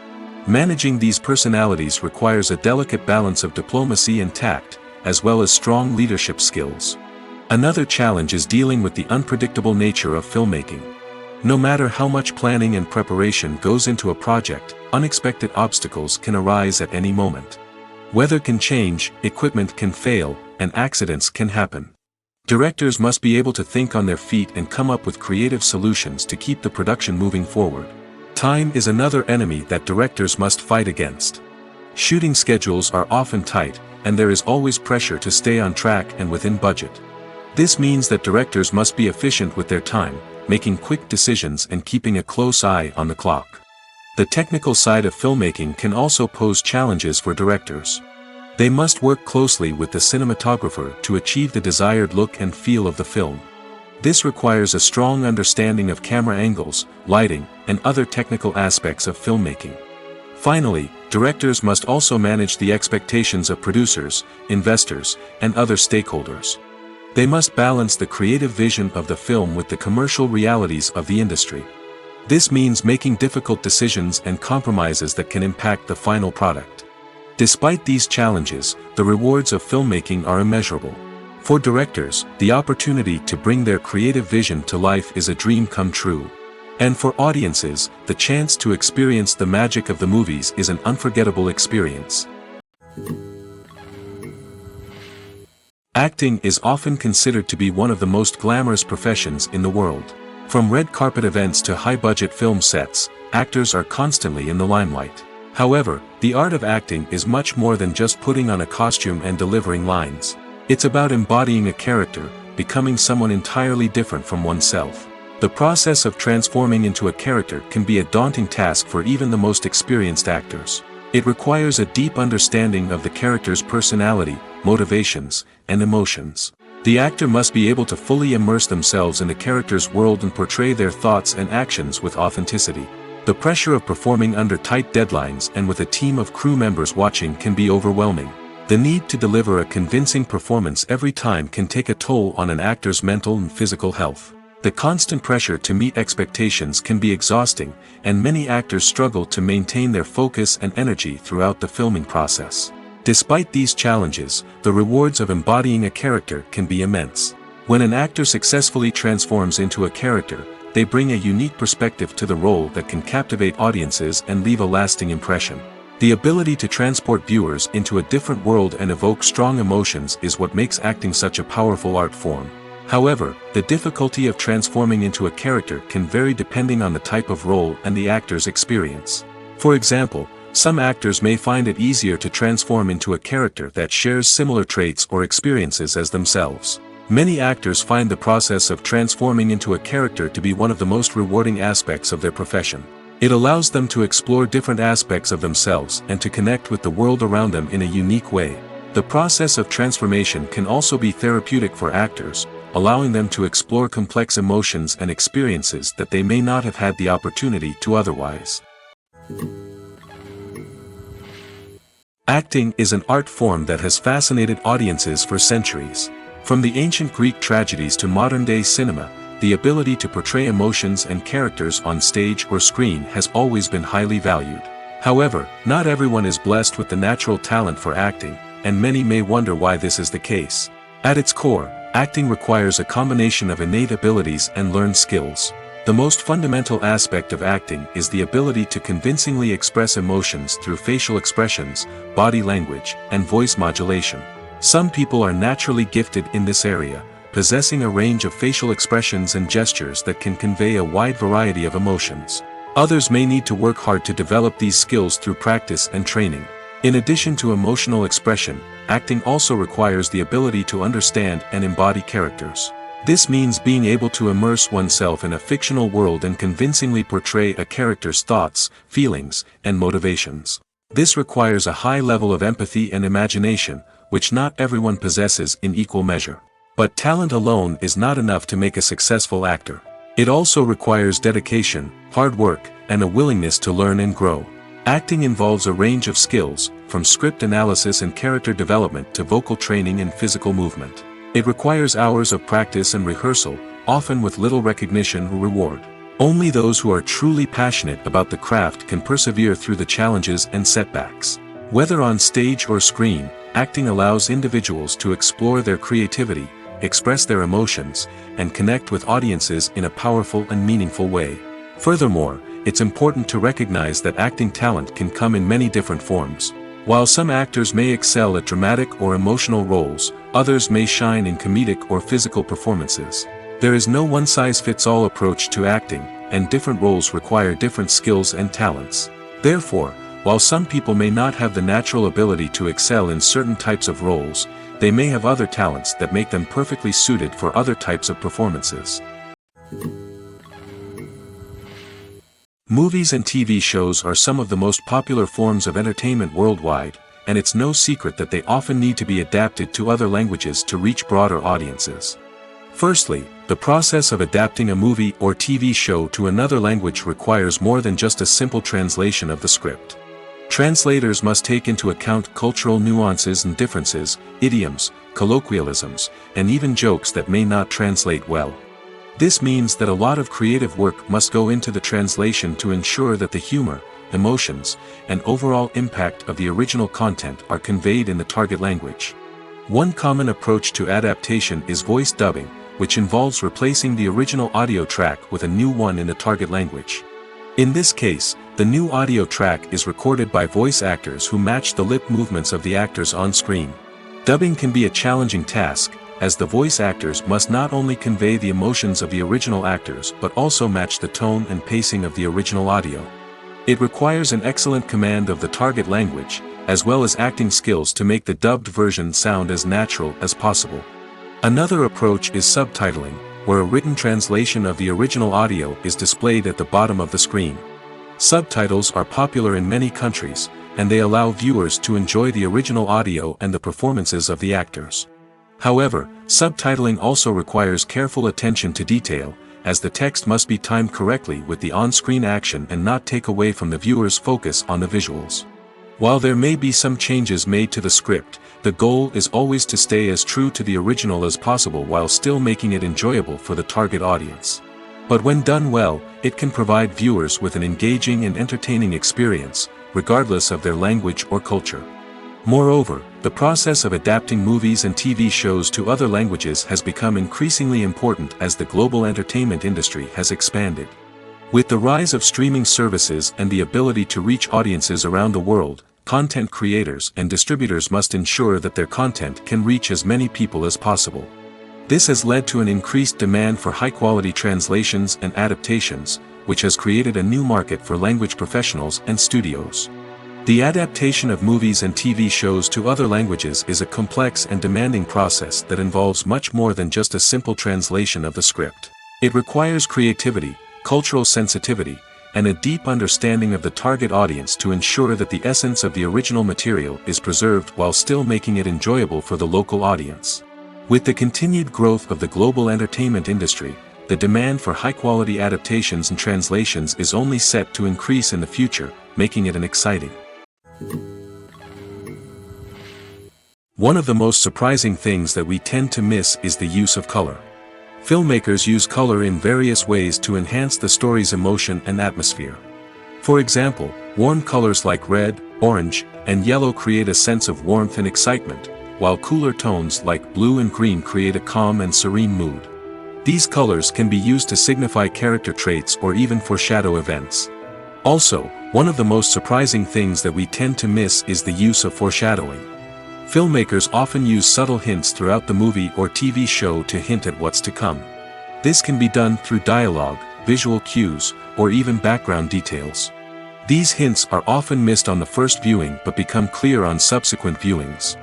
Managing these personalities requires a delicate balance of diplomacy and tact, as well as strong leadership skills. Another challenge is dealing with the unpredictable nature of filmmaking. No matter how much planning and preparation goes into a project, unexpected obstacles can arise at any moment. Weather can change, equipment can fail, and accidents can happen. Directors must be able to think on their feet and come up with creative solutions to keep the production moving forward. Time is another enemy that directors must fight against. Shooting schedules are often tight, and there is always pressure to stay on track and within budget. This means that directors must be efficient with their time, making quick decisions and keeping a close eye on the clock. The technical side of filmmaking can also pose challenges for directors. They must work closely with the cinematographer to achieve the desired look and feel of the film. This requires a strong understanding of camera angles, lighting, and other technical aspects of filmmaking. Finally, directors must also manage the expectations of producers, investors, and other stakeholders. They must balance the creative vision of the film with the commercial realities of the industry. This means making difficult decisions and compromises that can impact the final product. Despite these challenges, the rewards of filmmaking are immeasurable. For directors, the opportunity to bring their creative vision to life is a dream come true. And for audiences, the chance to experience the magic of the movies is an unforgettable experience. Acting is often considered to be one of the most glamorous professions in the world. From red carpet events to high-budget film sets, actors are constantly in the limelight. However, the art of acting is much more than just putting on a costume and delivering lines. It's about embodying a character, becoming someone entirely different from oneself. The process of transforming into a character can be a daunting task for even the most experienced actors. It requires a deep understanding of the character's personality, motivations, and emotions. The actor must be able to fully immerse themselves in the character's world and portray their thoughts and actions with authenticity. The pressure of performing under tight deadlines and with a team of crew members watching can be overwhelming. The need to deliver a convincing performance every time can take a toll on an actor's mental and physical health. The constant pressure to meet expectations can be exhausting, and many actors struggle to maintain their focus and energy throughout the filming process. Despite these challenges, the rewards of embodying a character can be immense. When an actor successfully transforms into a character, they bring a unique perspective to the role that can captivate audiences and leave a lasting impression. The ability to transport viewers into a different world and evoke strong emotions is what makes acting such a powerful art form. However, the difficulty of transforming into a character can vary depending on the type of role and the actor's experience. For example, some actors may find it easier to transform into a character that shares similar traits or experiences as themselves. Many actors find the process of transforming into a character to be one of the most rewarding aspects of their profession. It allows them to explore different aspects of themselves and to connect with the world around them in a unique way. The process of transformation can also be therapeutic for actors, allowing them to explore complex emotions and experiences that they may not have had the opportunity to otherwise. Acting is an art form that has fascinated audiences for centuries. From the ancient Greek tragedies to modern-day cinema, the ability to portray emotions and characters on stage or screen has always been highly valued. However, not everyone is blessed with the natural talent for acting, and many may wonder why this is the case. At its core, acting requires a combination of innate abilities and learned skills. The most fundamental aspect of acting is the ability to convincingly express emotions through facial expressions, body language, and voice modulation. Some people are naturally gifted in this area, possessing a range of facial expressions and gestures that can convey a wide variety of emotions. Others may need to work hard to develop these skills through practice and training. In addition to emotional expression, acting also requires the ability to understand and embody characters. This means being able to immerse oneself in a fictional world and convincingly portray a character's thoughts, feelings, and motivations. This requires a high level of empathy and imagination, which not everyone possesses in equal measure. But talent alone is not enough to make a successful actor. It also requires dedication, hard work, and a willingness to learn and grow. Acting involves a range of skills, from script analysis and character development to vocal training and physical movement. It requires hours of practice and rehearsal, often with little recognition or reward. Only those who are truly passionate about the craft can persevere through the challenges and setbacks. Whether on stage or screen, acting allows individuals to explore their creativity, express their emotions, and connect with audiences in a powerful and meaningful way. Furthermore, it's important to recognize that acting talent can come in many different forms. While some actors may excel at dramatic or emotional roles, others may shine in comedic or physical performances. There is no one-size-fits-all approach to acting, and different roles require different skills and talents. Therefore, while some people may not have the natural ability to excel in certain types of roles, they may have other talents that make them perfectly suited for other types of performances. Movies and TV shows are some of the most popular forms of entertainment worldwide, and it's no secret that they often need to be adapted to other languages to reach broader audiences. Firstly, the process of adapting a movie or TV show to another language requires more than just a simple translation of the script. Translators must take into account cultural nuances and differences, idioms, colloquialisms, and even jokes that may not translate well. This means that a lot of creative work must go into the translation to ensure that the humor, emotions, and overall impact of the original content are conveyed in the target language. One common approach to adaptation is voice dubbing, which involves replacing the original audio track with a new one in the target language. In this case, the new audio track is recorded by voice actors who match the lip movements of the actors on screen. Dubbing can be a challenging task, as the voice actors must not only convey the emotions of the original actors but also match the tone and pacing of the original audio. It requires an excellent command of the target language, as well as acting skills to make the dubbed version sound as natural as possible. Another approach is subtitling, where a written translation of the original audio is displayed at the bottom of the screen. Subtitles are popular in many countries, and they allow viewers to enjoy the original audio and the performances of the actors. However, subtitling also requires careful attention to detail, as the text must be timed correctly with the on-screen action and not take away from the viewer's focus on the visuals. While there may be some changes made to the script, the goal is always to stay as true to the original as possible while still making it enjoyable for the target audience. But when done well, it can provide viewers with an engaging and entertaining experience, regardless of their language or culture. Moreover, the process of adapting movies and TV shows to other languages has become increasingly important as the global entertainment industry has expanded. With the rise of streaming services and the ability to reach audiences around the world, content creators and distributors must ensure that their content can reach as many people as possible. This has led to an increased demand for high-quality translations and adaptations, which has created a new market for language professionals and studios. The adaptation of movies and TV shows to other languages is a complex and demanding process that involves much more than just a simple translation of the script. It requires creativity, cultural sensitivity, and a deep understanding of the target audience to ensure that the essence of the original material is preserved while still making it enjoyable for the local audience. With the continued growth of the global entertainment industry, the demand for high-quality adaptations and translations is only set to increase in the future, making it an exciting. One of the most surprising things that we tend to miss is the use of color. Filmmakers use color in various ways to enhance the story's emotion and atmosphere. For example, warm colors like red, orange, and yellow create a sense of warmth and excitement, while cooler tones like blue and green create a calm and serene mood. These colors can be used to signify character traits or even foreshadow events. Also, one of the most surprising things that we tend to miss is the use of foreshadowing. Filmmakers often use subtle hints throughout the movie or TV show to hint at what's to come. This can be done through dialogue, visual cues, or even background details. These hints are often missed on the first viewing but become clear on subsequent viewings.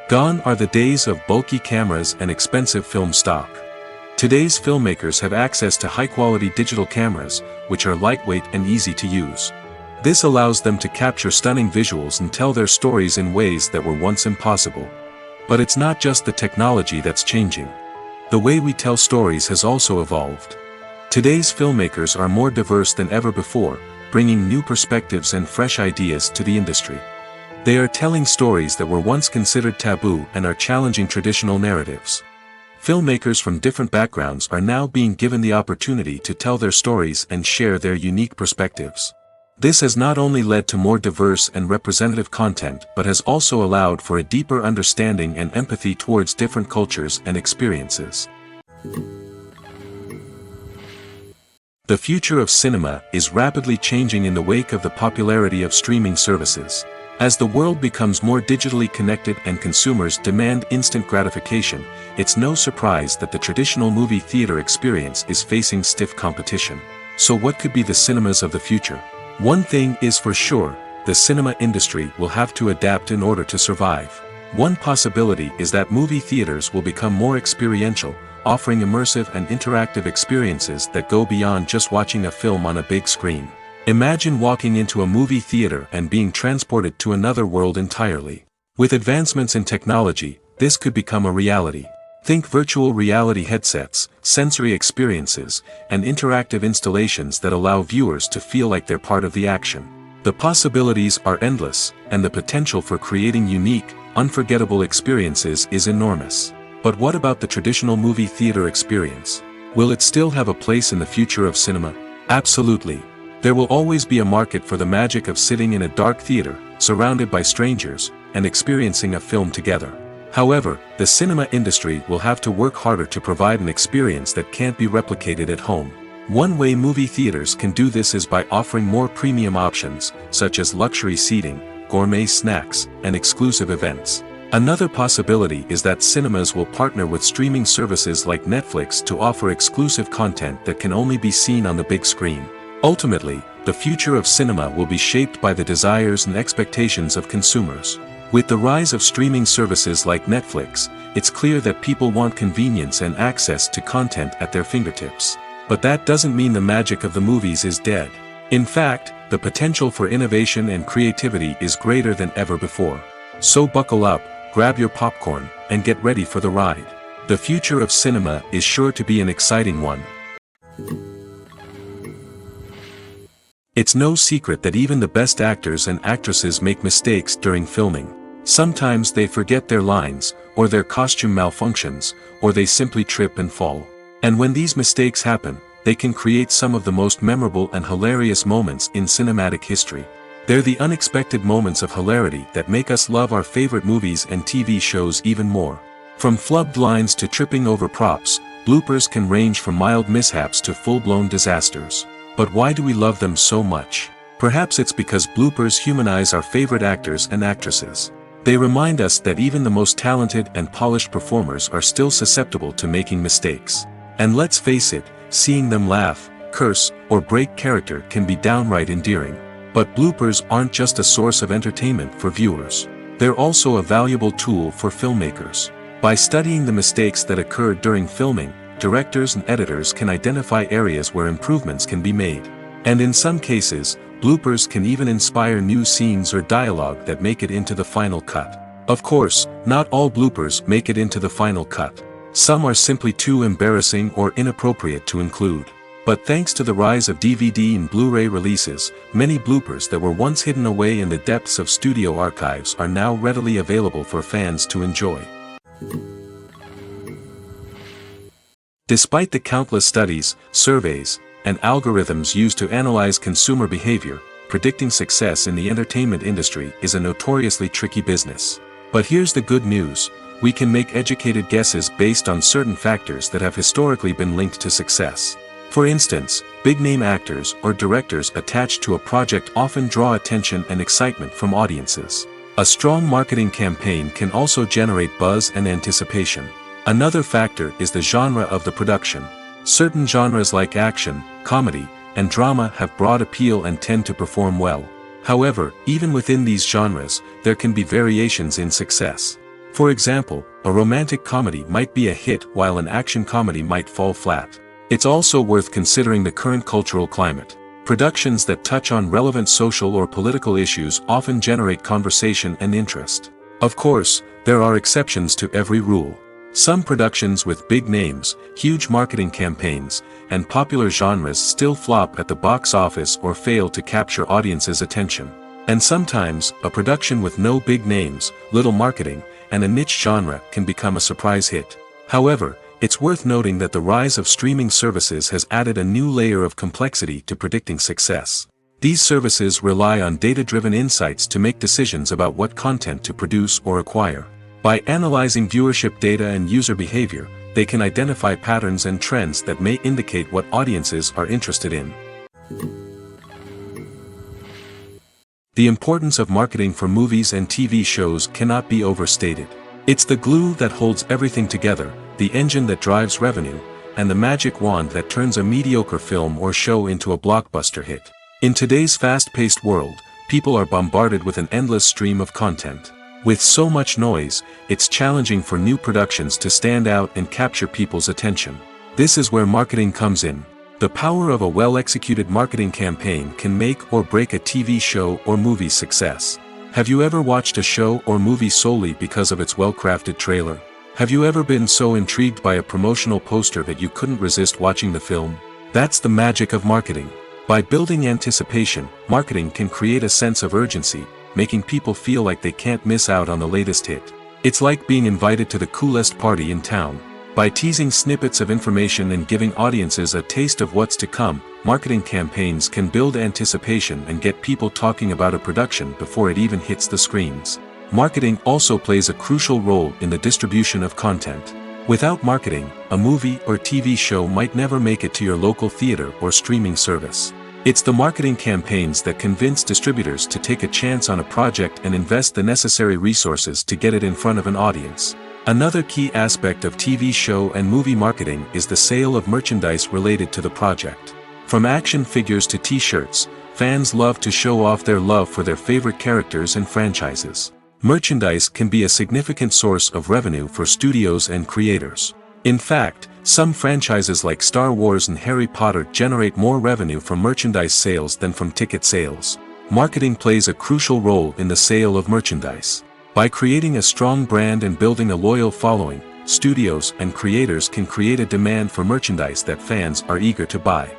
Gone are the days of bulky cameras and expensive film stock. Today's filmmakers have access to high-quality digital cameras, which are lightweight and easy to use. This allows them to capture stunning visuals and tell their stories in ways that were once impossible. But it's not just the technology that's changing. The way we tell stories has also evolved. Today's filmmakers are more diverse than ever before, bringing new perspectives and fresh ideas to the industry. They are telling stories that were once considered taboo and are challenging traditional narratives. Filmmakers from different backgrounds are now being given the opportunity to tell their stories and share their unique perspectives. This has not only led to more diverse and representative content but has also allowed for a deeper understanding and empathy towards different cultures and experiences. The future of cinema is rapidly changing in the wake of the popularity of streaming services. As the world becomes more digitally connected and consumers demand instant gratification, it's no surprise that the traditional movie theater experience is facing stiff competition. So what could be the cinemas of the future? One thing is for sure, the cinema industry will have to adapt in order to survive. One possibility is that movie theaters will become more experiential, offering immersive and interactive experiences that go beyond just watching a film on a big screen. Imagine walking into a movie theater and being transported to another world entirely. With advancements in technology, this could become a reality. Think virtual reality headsets, sensory experiences, and interactive installations that allow viewers to feel like they're part of the action. The possibilities are endless, and the potential for creating unique, unforgettable experiences is enormous. But what about the traditional movie theater experience? Will it still have a place in the future of cinema? Absolutely. There will always be a market for the magic of sitting in a dark theater, surrounded by strangers, and experiencing a film together. However, the cinema industry will have to work harder to provide an experience that can't be replicated at home. One way movie theaters can do this is by offering more premium options, such as luxury seating, gourmet snacks, and exclusive events. Another possibility is that cinemas will partner with streaming services like Netflix to offer exclusive content that can only be seen on the big screen. Ultimately, the future of cinema will be shaped by the desires and expectations of consumers. With the rise of streaming services like Netflix, it's clear that people want convenience and access to content at their fingertips. But that doesn't mean the magic of the movies is dead. In fact, the potential for innovation and creativity is greater than ever before. So buckle up, grab your popcorn, and get ready for the ride. The future of cinema is sure to be an exciting one. It's no secret that even the best actors and actresses make mistakes during filming. Sometimes they forget their lines, or their costume malfunctions, or they simply trip and fall. And when these mistakes happen, they can create some of the most memorable and hilarious moments in cinematic history. They're the unexpected moments of hilarity that make us love our favorite movies and TV shows even more. From flubbed lines to tripping over props, bloopers can range from mild mishaps to full-blown disasters. But why do we love them so much? Perhaps it's because bloopers humanize our favorite actors and actresses. They remind us that even the most talented and polished performers are still susceptible to making mistakes. And let's face it, seeing them laugh, curse, or break character can be downright endearing. But bloopers aren't just a source of entertainment for viewers. They're also a valuable tool for filmmakers. By studying the mistakes that occurred during filming, directors and editors can identify areas where improvements can be made. And in some cases, bloopers can even inspire new scenes or dialogue that make it into the final cut. Of course, not all bloopers make it into the final cut. Some are simply too embarrassing or inappropriate to include. But thanks to the rise of DVD and Blu-ray releases, many bloopers that were once hidden away in the depths of studio archives are now readily available for fans to enjoy. Despite the countless studies, surveys, and algorithms used to analyze consumer behavior, predicting success in the entertainment industry is a notoriously tricky business. But here's the good news: we can make educated guesses based on certain factors that have historically been linked to success. For instance, big-name actors or directors attached to a project often draw attention and excitement from audiences. A strong marketing campaign can also generate buzz and anticipation. Another factor is the genre of the production. Certain genres like action, comedy, and drama have broad appeal and tend to perform well. However, even within these genres, there can be variations in success. For example, a romantic comedy might be a hit while an action comedy might fall flat. It's also worth considering the current cultural climate. Productions that touch on relevant social or political issues often generate conversation and interest. Of course, there are exceptions to every rule. Some productions with big names, huge marketing campaigns, and popular genres still flop at the box office or fail to capture audiences' attention. And sometimes, a production with no big names, little marketing, and a niche genre can become a surprise hit. However, it's worth noting that the rise of streaming services has added a new layer of complexity to predicting success. These services rely on data-driven insights to make decisions about what content to produce or acquire. By analyzing viewership data and user behavior, they can identify patterns and trends that may indicate what audiences are interested in. The importance of marketing for movies and TV shows cannot be overstated. It's the glue that holds everything together, the engine that drives revenue, and the magic wand that turns a mediocre film or show into a blockbuster hit. In today's fast-paced world, people are bombarded with an endless stream of content. With so much noise, it's challenging for new productions to stand out and capture people's attention. This is where marketing comes in. The power of a well-executed marketing campaign can make or break a TV show or movie's success. Have you ever watched a show or movie solely because of its well-crafted trailer? Have you ever been so intrigued by a promotional poster that you couldn't resist watching the film? That's the magic of marketing. By building anticipation, marketing can create a sense of urgency, making people feel like they can't miss out on the latest hit. It's like being invited to the coolest party in town. By teasing snippets of information and giving audiences a taste of what's to come, marketing campaigns can build anticipation and get people talking about a production before it even hits the screens. Marketing also plays a crucial role in the distribution of content. Without marketing, a movie or TV show might never make it to your local theater or streaming service. It's the marketing campaigns that convince distributors to take a chance on a project and invest the necessary resources to get it in front of an audience. Another key aspect of TV show and movie marketing is the sale of merchandise related to the project. From action figures to t-shirts, fans love to show off their love for their favorite characters and franchises. Merchandise can be a significant source of revenue for studios and creators. In fact, some franchises like Star Wars and Harry Potter generate more revenue from merchandise sales than from ticket sales. Marketing plays a crucial role in the sale of merchandise. By creating a strong brand and building a loyal following, studios and creators can create a demand for merchandise that fans are eager to buy.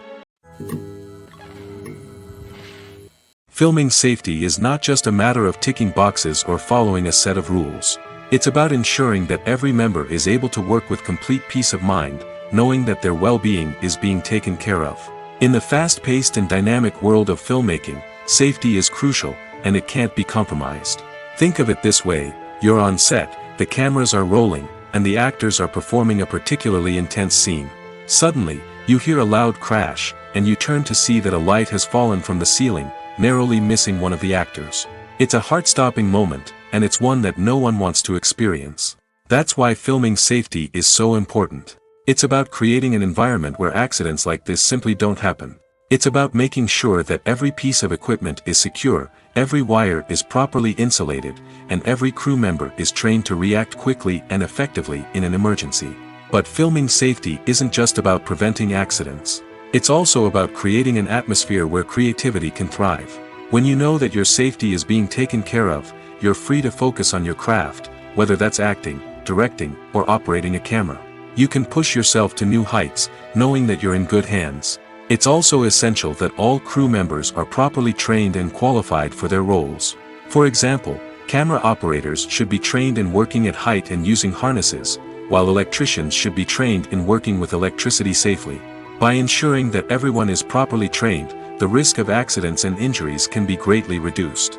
Filming safety is not just a matter of ticking boxes or following a set of rules. It's about ensuring that every member is able to work with complete peace of mind, knowing that their well-being is being taken care of. In the fast-paced and dynamic world of filmmaking, safety is crucial, and it can't be compromised. Think of it this way: you're on set, the cameras are rolling, and the actors are performing a particularly intense scene. Suddenly, you hear a loud crash, and you turn to see that a light has fallen from the ceiling, narrowly missing one of the actors. It's a heart-stopping moment, and it's one that no one wants to experience. That's why filming safety is so important. It's about creating an environment where accidents like this simply don't happen. It's about making sure that every piece of equipment is secure, every wire is properly insulated, and every crew member is trained to react quickly and effectively in an emergency. But filming safety isn't just about preventing accidents. It's also about creating an atmosphere where creativity can thrive. When you know that your safety is being taken care of, you're free to focus on your craft, whether that's acting, directing, or operating a camera. You can push yourself to new heights, knowing that you're in good hands. It's also essential that all crew members are properly trained and qualified for their roles. For example, camera operators should be trained in working at height and using harnesses, while electricians should be trained in working with electricity safely. By ensuring that everyone is properly trained, the risk of accidents and injuries can be greatly reduced.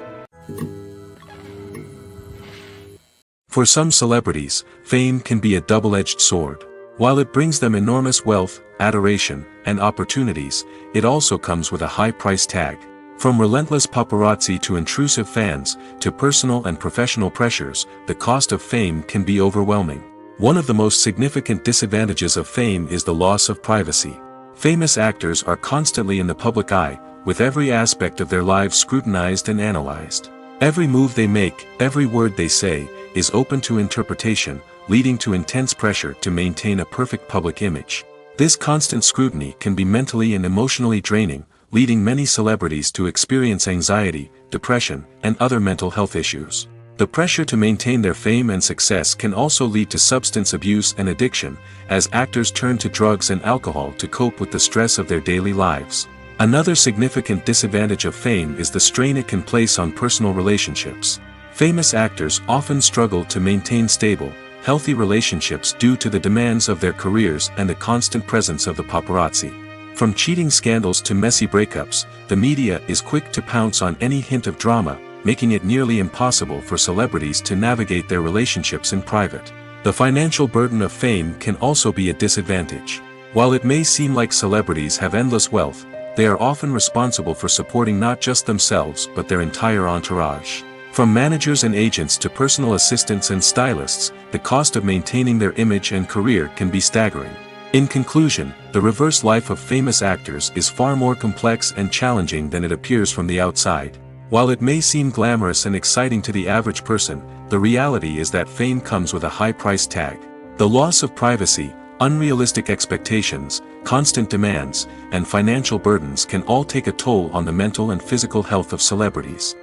For some celebrities, fame can be a double-edged sword. While it brings them enormous wealth, adoration, and opportunities, it also comes with a high price tag. From relentless paparazzi to intrusive fans, to personal and professional pressures, the cost of fame can be overwhelming. One of the most significant disadvantages of fame is the loss of privacy. Famous actors are constantly in the public eye, with every aspect of their lives scrutinized and analyzed. Every move they make, every word they say, is open to interpretation, leading to intense pressure to maintain a perfect public image. This constant scrutiny can be mentally and emotionally draining, leading many celebrities to experience anxiety, depression, and other mental health issues. The pressure to maintain their fame and success can also lead to substance abuse and addiction, as actors turn to drugs and alcohol to cope with the stress of their daily lives. Another significant disadvantage of fame is the strain it can place on personal relationships. Famous actors often struggle to maintain stable, healthy relationships due to the demands of their careers and the constant presence of the paparazzi. From cheating scandals to messy breakups, the media is quick to pounce on any hint of drama, making it nearly impossible for celebrities to navigate their relationships in private. The financial burden of fame can also be a disadvantage. While it may seem like celebrities have endless wealth, they are often responsible for supporting not just themselves but their entire entourage. From managers and agents to personal assistants and stylists, the cost of maintaining their image and career can be staggering. In conclusion, the reverse life of famous actors is far more complex and challenging than it appears from the outside. While it may seem glamorous and exciting to the average person, the reality is that fame comes with a high price tag. The loss of privacy, unrealistic expectations, constant demands, and financial burdens can all take a toll on the mental and physical health of celebrities.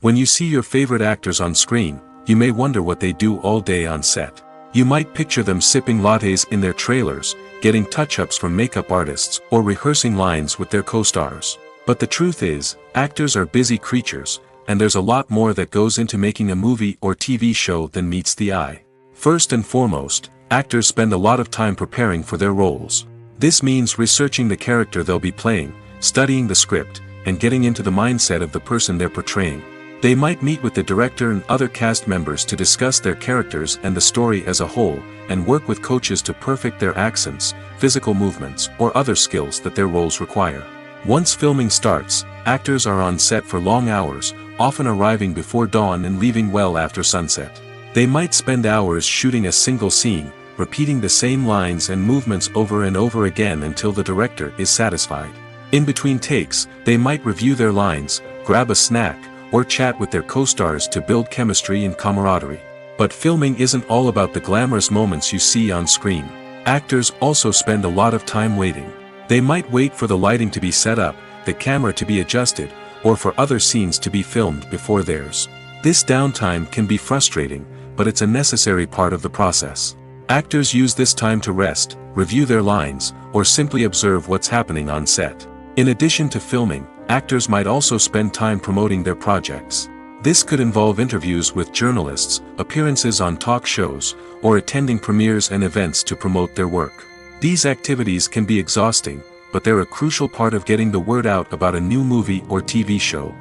When you see your favorite actors on screen, you may wonder what they do all day on set. You might picture them sipping lattes in their trailers, getting touch-ups from makeup artists, or rehearsing lines with their co-stars. But the truth is, actors are busy creatures, and there's a lot more that goes into making a movie or TV show than meets the eye. First and foremost, actors spend a lot of time preparing for their roles. This means researching the character they'll be playing, studying the script, and getting into the mindset of the person they're portraying. They might meet with the director and other cast members to discuss their characters and the story as a whole, and work with coaches to perfect their accents, physical movements, or other skills that their roles require. Once filming starts, actors are on set for long hours, often arriving before dawn and leaving well after sunset. They might spend hours shooting a single scene, repeating the same lines and movements over and over again until the director is satisfied. In between takes, they might review their lines, grab a snack, or chat with their co-stars to build chemistry and camaraderie. But filming isn't all about the glamorous moments you see on screen. Actors also spend a lot of time waiting. They might wait for the lighting to be set up, the camera to be adjusted, or for other scenes to be filmed before theirs. This downtime can be frustrating, but it's a necessary part of the process. Actors use this time to rest, review their lines, or simply observe what's happening on set. In addition to filming, actors might also spend time promoting their projects. This could involve interviews with journalists, appearances on talk shows, or attending premieres and events to promote their work. These activities can be exhausting, but they're a crucial part of getting the word out about a new movie or TV show.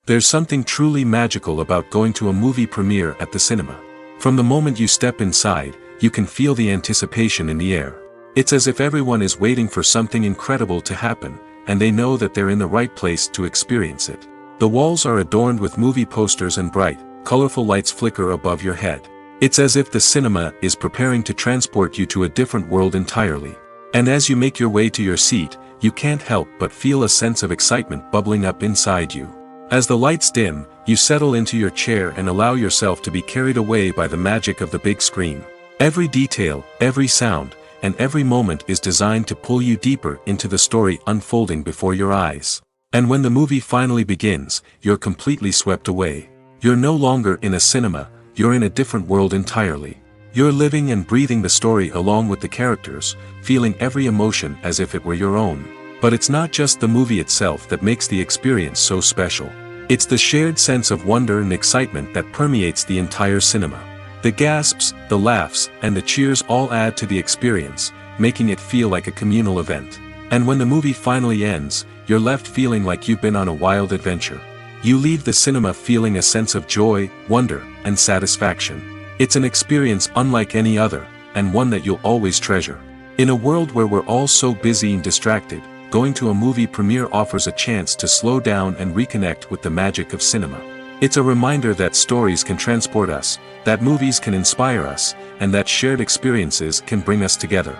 There's something truly magical about going to a movie premiere at the cinema. From the moment you step inside, you can feel the anticipation in the air. It's as if everyone is waiting for something incredible to happen, and they know that they're in the right place to experience it. The walls are adorned with movie posters and bright, colorful lights flicker above your head. It's as if the cinema is preparing to transport you to a different world entirely. And as you make your way to your seat, you can't help but feel a sense of excitement bubbling up inside you. As the lights dim, you settle into your chair and allow yourself to be carried away by the magic of the big screen. Every detail, every sound, and every moment is designed to pull you deeper into the story unfolding before your eyes. And when the movie finally begins, you're completely swept away. You're no longer in a cinema, you're in a different world entirely. You're living and breathing the story along with the characters, feeling every emotion as if it were your own. But it's not just the movie itself that makes the experience so special. It's the shared sense of wonder and excitement that permeates the entire cinema. The gasps, the laughs, and the cheers all add to the experience, making it feel like a communal event. And when the movie finally ends, you're left feeling like you've been on a wild adventure. You leave the cinema feeling a sense of joy, wonder, and satisfaction. It's an experience unlike any other, and one that you'll always treasure. In a world where we're all so busy and distracted, going to a movie premiere offers a chance to slow down and reconnect with the magic of cinema. It's a reminder that stories can transport us, that movies can inspire us, and that shared experiences can bring us together.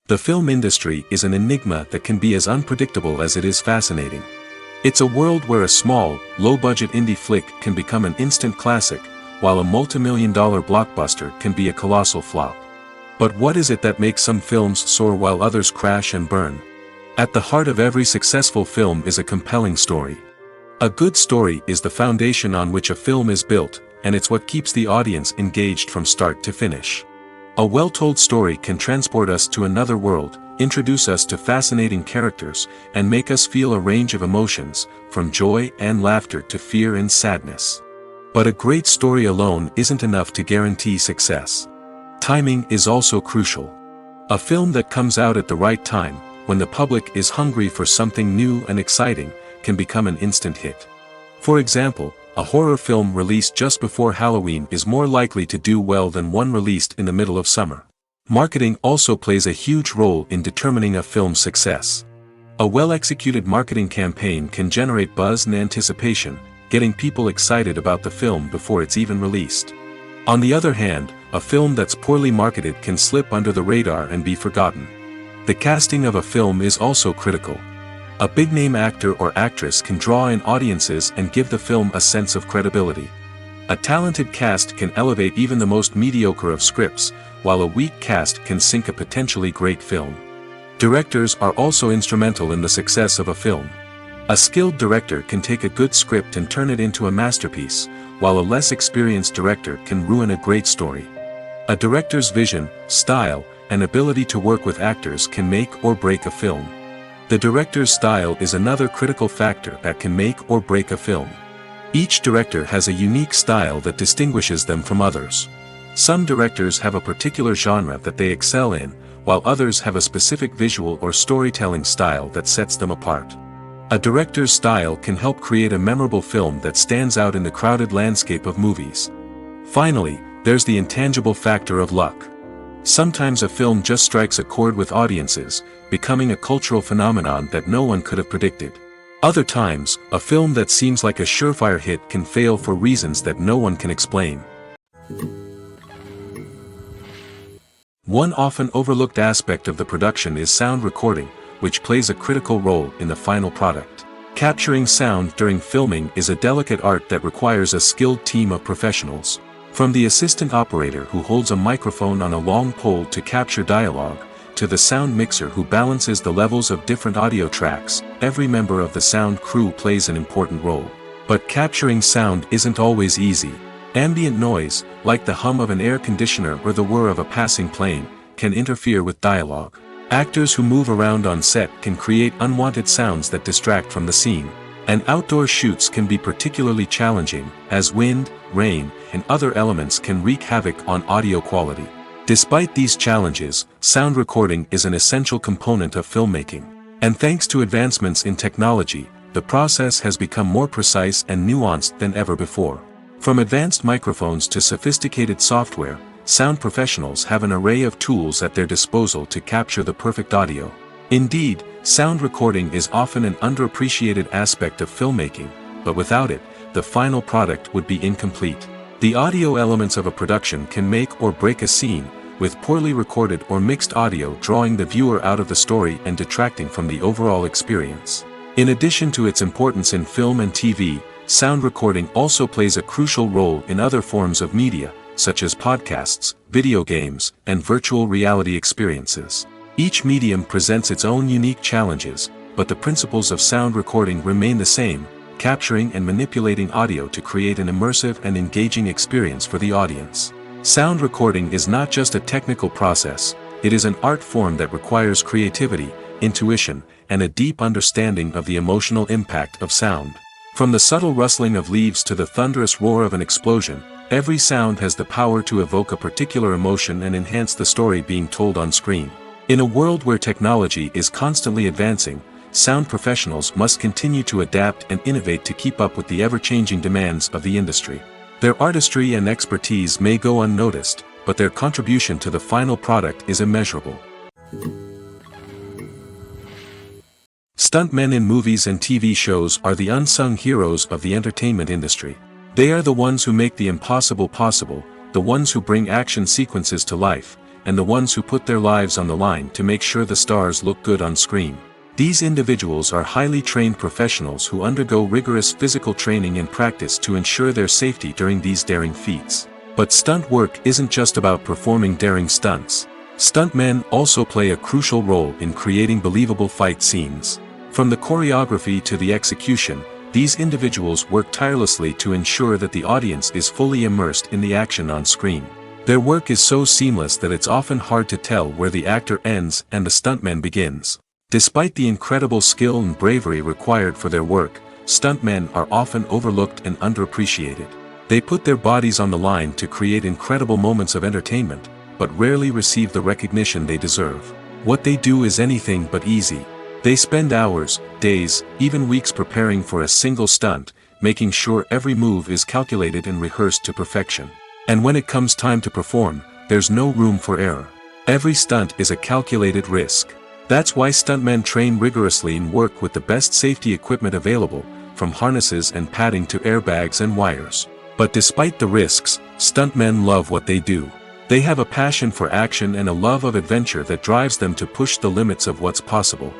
The film industry is an enigma that can be as unpredictable as it is fascinating. It's a world where a small, low-budget indie flick can become an instant classic, while a multi-million-dollar blockbuster can be a colossal flop. But what is it that makes some films soar while others crash and burn? At the heart of every successful film is a compelling story. A good story is the foundation on which a film is built, and it's what keeps the audience engaged from start to finish. A well-told story can transport us to another world, introduce us to fascinating characters, and make us feel a range of emotions, from joy and laughter to fear and sadness. But a great story alone isn't enough to guarantee success. Timing is also crucial. A film that comes out at the right time, when the public is hungry for something new and exciting, can become an instant hit. For example, a horror film released just before Halloween is more likely to do well than one released in the middle of summer. Marketing also plays a huge role in determining a film's success. A well-executed marketing campaign can generate buzz and anticipation, getting people excited about the film before it's even released. On the other hand, a film that's poorly marketed can slip under the radar and be forgotten. The casting of a film is also critical. A big-name actor or actress can draw in audiences and give the film a sense of credibility. A talented cast can elevate even the most mediocre of scripts, while a weak cast can sink a potentially great film. Directors are also instrumental in the success of a film. A skilled director can take a good script and turn it into a masterpiece, while a less experienced director can ruin a great story. A director's vision, style, and ability to work with actors can make or break a film. The director's style is another critical factor that can make or break a film. Each director has a unique style that distinguishes them from others. Some directors have a particular genre that they excel in, while others have a specific visual or storytelling style that sets them apart. A director's style can help create a memorable film that stands out in the crowded landscape of movies. Finally, there's the intangible factor of luck. Sometimes a film just strikes a chord with audiences, becoming a cultural phenomenon that no one could have predicted. Other times, a film that seems like a surefire hit can fail for reasons that no one can explain. One often overlooked aspect of the production is sound recording, which plays a critical role in the final product. Capturing sound during filming is a delicate art that requires a skilled team of professionals. From the assistant operator who holds a microphone on a long pole to capture dialogue, to the sound mixer who balances the levels of different audio tracks, every member of the sound crew plays an important role. But capturing sound isn't always easy. Ambient noise, like the hum of an air conditioner or the whir of a passing plane, can interfere with dialogue. Actors who move around on set can create unwanted sounds that distract from the scene. And outdoor shoots can be particularly challenging, as wind, rain, and other elements can wreak havoc on audio quality. Despite these challenges, sound recording is an essential component of filmmaking. And thanks to advancements in technology, the process has become more precise and nuanced than ever before. From advanced microphones to sophisticated software, sound professionals have an array of tools at their disposal to capture the perfect audio. Indeed, sound recording is often an underappreciated aspect of filmmaking, but without it, the final product would be incomplete. The audio elements of a production can make or break a scene, with poorly recorded or mixed audio drawing the viewer out of the story and detracting from the overall experience. In addition to its importance in film and TV, sound recording also plays a crucial role in other forms of media, such as podcasts, video games, and virtual reality experiences. Each medium presents its own unique challenges, but the principles of sound recording remain the same, capturing and manipulating audio to create an immersive and engaging experience for the audience. Sound recording is not just a technical process, it is an art form that requires creativity, intuition, and a deep understanding of the emotional impact of sound. From the subtle rustling of leaves to the thunderous roar of an explosion, every sound has the power to evoke a particular emotion and enhance the story being told on screen. In a world where technology is constantly advancing, sound professionals must continue to adapt and innovate to keep up with the ever-changing demands of the industry. Their artistry and expertise may go unnoticed, but their contribution to the final product is immeasurable. Stuntmen in movies and TV shows are the unsung heroes of the entertainment industry. They are the ones who make the impossible possible, the ones who bring action sequences to life, and the ones who put their lives on the line to make sure the stars look good on screen. These individuals are highly trained professionals who undergo rigorous physical training and practice to ensure their safety during these daring feats. But stunt work isn't just about performing daring stunts. Stuntmen also play a crucial role in creating believable fight scenes. From the choreography to the execution, these individuals work tirelessly to ensure that the audience is fully immersed in the action on screen. Their work is so seamless that it's often hard to tell where the actor ends and the stuntman begins. Despite the incredible skill and bravery required for their work, stuntmen are often overlooked and underappreciated. They put their bodies on the line to create incredible moments of entertainment, but rarely receive the recognition they deserve. What they do is anything but easy. They spend hours, days, even weeks preparing for a single stunt, making sure every move is calculated and rehearsed to perfection. And when it comes time to perform, there's no room for error. Every stunt is a calculated risk. That's why stuntmen train rigorously and work with the best safety equipment available, from harnesses and padding to airbags and wires. But despite the risks, stuntmen love what they do. They have a passion for action and a love of adventure that drives them to push the limits of what's possible.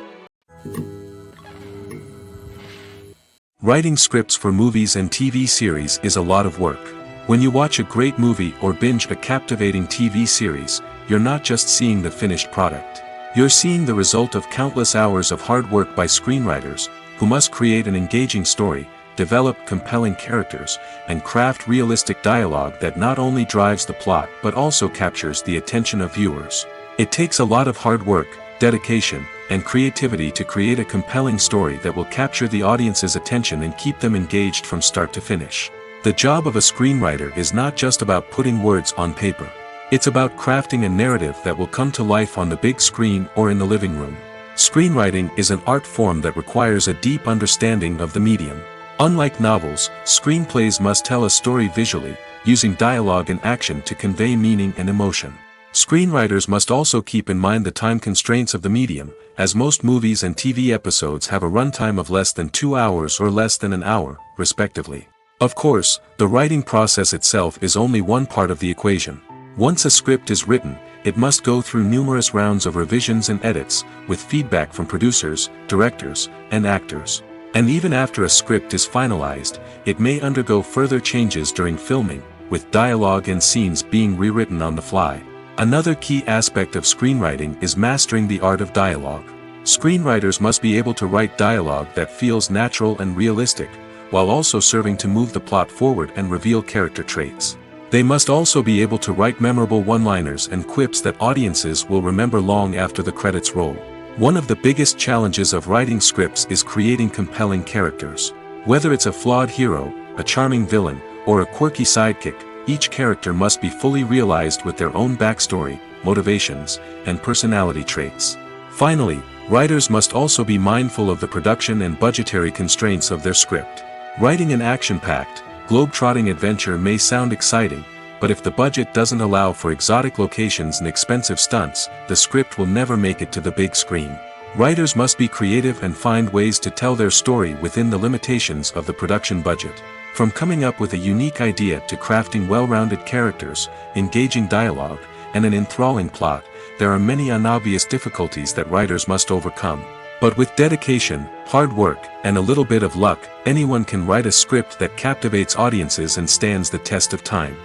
Writing scripts for movies and TV series is a lot of work. When you watch a great movie or binge a captivating TV series, you're not just seeing the finished product. You're seeing the result of countless hours of hard work by screenwriters, who must create an engaging story, develop compelling characters, and craft realistic dialogue that not only drives the plot but also captures the attention of viewers. It takes a lot of hard work, dedication, and creativity to create a compelling story that will capture the audience's attention and keep them engaged from start to finish. The job of a screenwriter is not just about putting words on paper. It's about crafting a narrative that will come to life on the big screen or in the living room. Screenwriting is an art form that requires a deep understanding of the medium. Unlike novels, screenplays must tell a story visually, using dialogue and action to convey meaning and emotion. Screenwriters must also keep in mind the time constraints of the medium, as most movies and TV episodes have a runtime of less than 2 hours or less than an hour, respectively. Of course, the writing process itself is only one part of the equation. Once a script is written, it must go through numerous rounds of revisions and edits, with feedback from producers, directors, and actors. And even after a script is finalized, it may undergo further changes during filming, with dialogue and scenes being rewritten on the fly. Another key aspect of screenwriting is mastering the art of dialogue. Screenwriters must be able to write dialogue that feels natural and realistic, while also serving to move the plot forward and reveal character traits. They must also be able to write memorable one-liners and quips that audiences will remember long after the credits roll. One of the biggest challenges of writing scripts is creating compelling characters. Whether it's a flawed hero, a charming villain, or a quirky sidekick, each character must be fully realized with their own backstory, motivations, and personality traits. Finally, writers must also be mindful of the production and budgetary constraints of their script. Writing an action-packed, globe-trotting adventure may sound exciting, but if the budget doesn't allow for exotic locations and expensive stunts, the script will never make it to the big screen. Writers must be creative and find ways to tell their story within the limitations of the production budget. From coming up with a unique idea to crafting well-rounded characters, engaging dialogue, and an enthralling plot, there are many unobvious difficulties that writers must overcome. But with dedication, hard work, and a little bit of luck, anyone can write a script that captivates audiences and stands the test of time.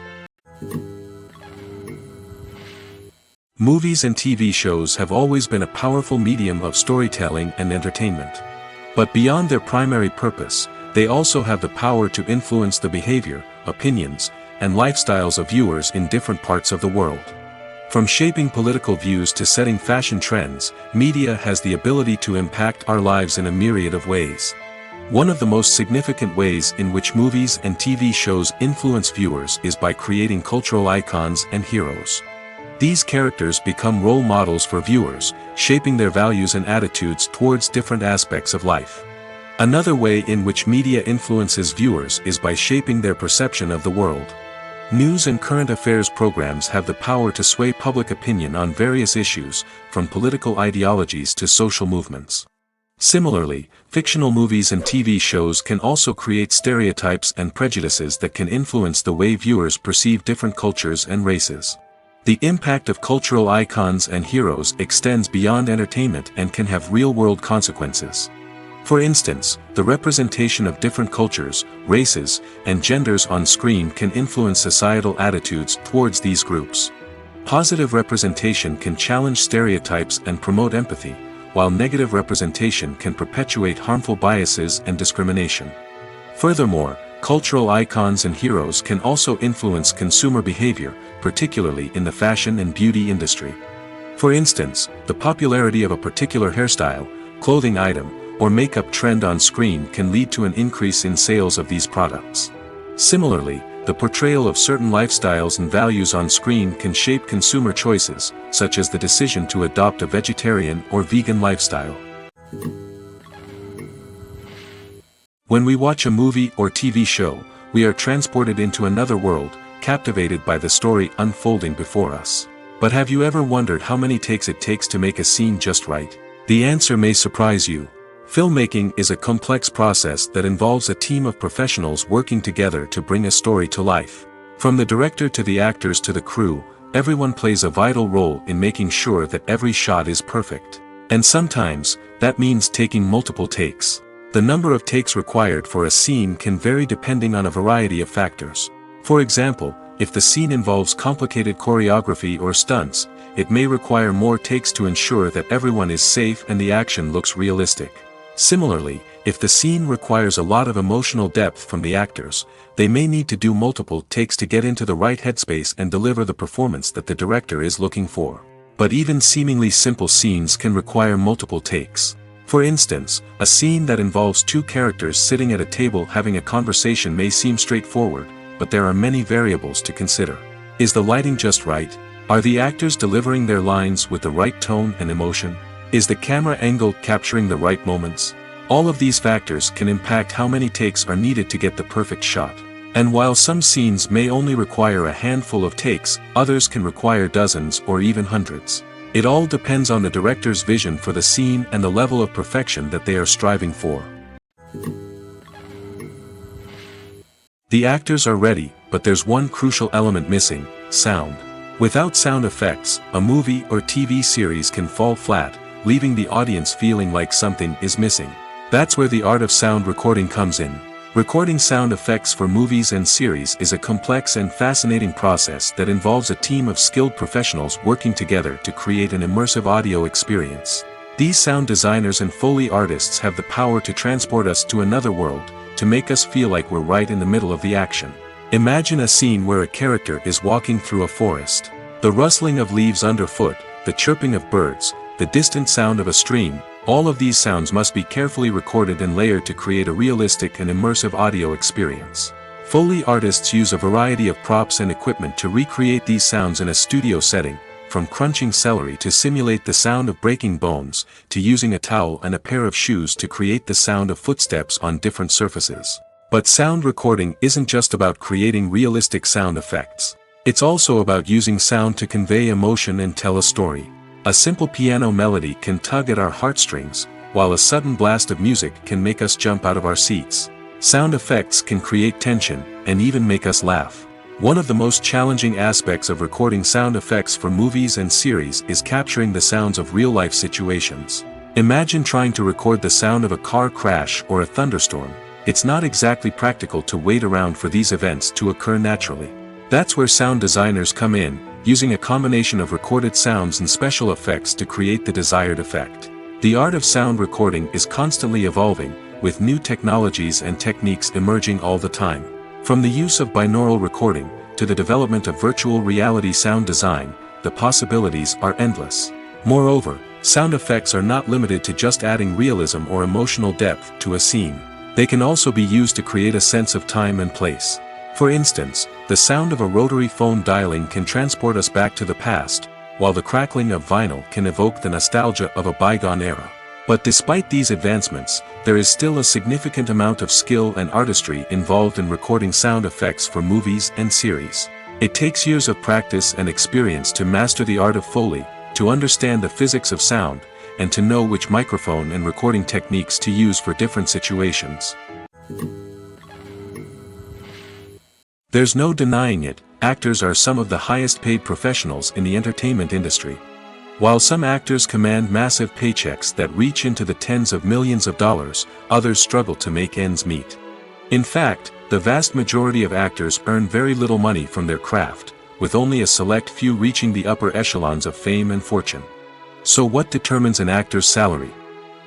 Movies and TV shows have always been a powerful medium of storytelling and entertainment. But beyond their primary purpose, they also have the power to influence the behavior, opinions, and lifestyles of viewers in different parts of the world. From shaping political views to setting fashion trends, media has the ability to impact our lives in a myriad of ways. One of the most significant ways in which movies and TV shows influence viewers is by creating cultural icons and heroes. These characters become role models for viewers, shaping their values and attitudes towards different aspects of life. Another way in which media influences viewers is by shaping their perception of the world. News and current affairs programs have the power to sway public opinion on various issues, from political ideologies to social movements. Similarly, fictional movies and TV shows can also create stereotypes and prejudices that can influence the way viewers perceive different cultures and races. The impact of cultural icons and heroes extends beyond entertainment and can have real-world consequences. For instance, the representation of different cultures, races, and genders on screen can influence societal attitudes towards these groups. Positive representation can challenge stereotypes and promote empathy, while negative representation can perpetuate harmful biases and discrimination. Furthermore, cultural icons and heroes can also influence consumer behavior, particularly in the fashion and beauty industry. For instance, the popularity of a particular hairstyle, clothing item, or makeup trend on screen can lead to an increase in sales of these products. Similarly, the portrayal of certain lifestyles and values on screen can shape consumer choices, such as the decision to adopt a vegetarian or vegan lifestyle. When we watch a movie or TV show, we are transported into another world, captivated by the story unfolding before us. But have you ever wondered how many takes it takes to make a scene just right? The answer may surprise you. Filmmaking is a complex process that involves a team of professionals working together to bring a story to life. From the director to the actors to the crew, everyone plays a vital role in making sure that every shot is perfect. And sometimes, that means taking multiple takes. The number of takes required for a scene can vary depending on a variety of factors. For example, if the scene involves complicated choreography or stunts, it may require more takes to ensure that everyone is safe and the action looks realistic. Similarly, if the scene requires a lot of emotional depth from the actors, they may need to do multiple takes to get into the right headspace and deliver the performance that the director is looking for. But even seemingly simple scenes can require multiple takes. For instance, a scene that involves two characters sitting at a table having a conversation may seem straightforward, but there are many variables to consider. Is the lighting just right? Are the actors delivering their lines with the right tone and emotion? Is the camera angle capturing the right moments? All of these factors can impact how many takes are needed to get the perfect shot. And while some scenes may only require a handful of takes, others can require dozens or even hundreds. It all depends on the director's vision for the scene and the level of perfection that they are striving for. The actors are ready, but there's one crucial element missing: sound. Without sound effects, a movie or TV series can fall flat, leaving the audience feeling like something is missing. That's where the art of sound recording comes in. Recording sound effects for movies and series is a complex and fascinating process that involves a team of skilled professionals working together to create an immersive audio experience. These sound designers and Foley artists have the power to transport us to another world, to make us feel like we're right in the middle of the action. Imagine a scene where a character is walking through a forest. The rustling of leaves underfoot, the chirping of birds, the distant sound of a stream, all of these sounds must be carefully recorded and layered to create a realistic and immersive audio experience. Foley artists use a variety of props and equipment to recreate these sounds in a studio setting, from crunching celery to simulate the sound of breaking bones, to using a towel and a pair of shoes to create the sound of footsteps on different surfaces. But sound recording isn't just about creating realistic sound effects. It's also about using sound to convey emotion and tell a story. A simple piano melody can tug at our heartstrings, while a sudden blast of music can make us jump out of our seats. Sound effects can create tension, and even make us laugh. One of the most challenging aspects of recording sound effects for movies and series is capturing the sounds of real-life situations. Imagine trying to record the sound of a car crash or a thunderstorm. It's not exactly practical to wait around for these events to occur naturally. That's where sound designers come in, using a combination of recorded sounds and special effects to create the desired effect. The art of sound recording is constantly evolving, with new technologies and techniques emerging all the time. From the use of binaural recording, to the development of virtual reality sound design, the possibilities are endless. Moreover, sound effects are not limited to just adding realism or emotional depth to a scene. They can also be used to create a sense of time and place. For instance, the sound of a rotary phone dialing can transport us back to the past, while the crackling of vinyl can evoke the nostalgia of a bygone era. But despite these advancements, there is still a significant amount of skill and artistry involved in recording sound effects for movies and series. It takes years of practice and experience to master the art of Foley, to understand the physics of sound, and to know which microphone and recording techniques to use for different situations. There's no denying it, actors are some of the highest paid professionals in the entertainment industry. While some actors command massive paychecks that reach into the tens of millions of dollars, others struggle to make ends meet. In fact, the vast majority of actors earn very little money from their craft, with only a select few reaching the upper echelons of fame and fortune. So what determines an actor's salary?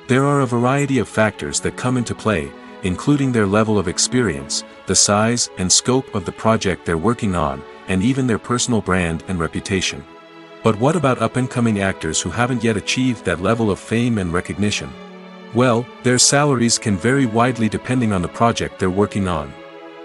There are a variety of factors that come into play, including their level of experience, the size and scope of the project they're working on, and even their personal brand and reputation. But what about up-and-coming actors who haven't yet achieved that level of fame and recognition? Well, their salaries can vary widely depending on the project they're working on.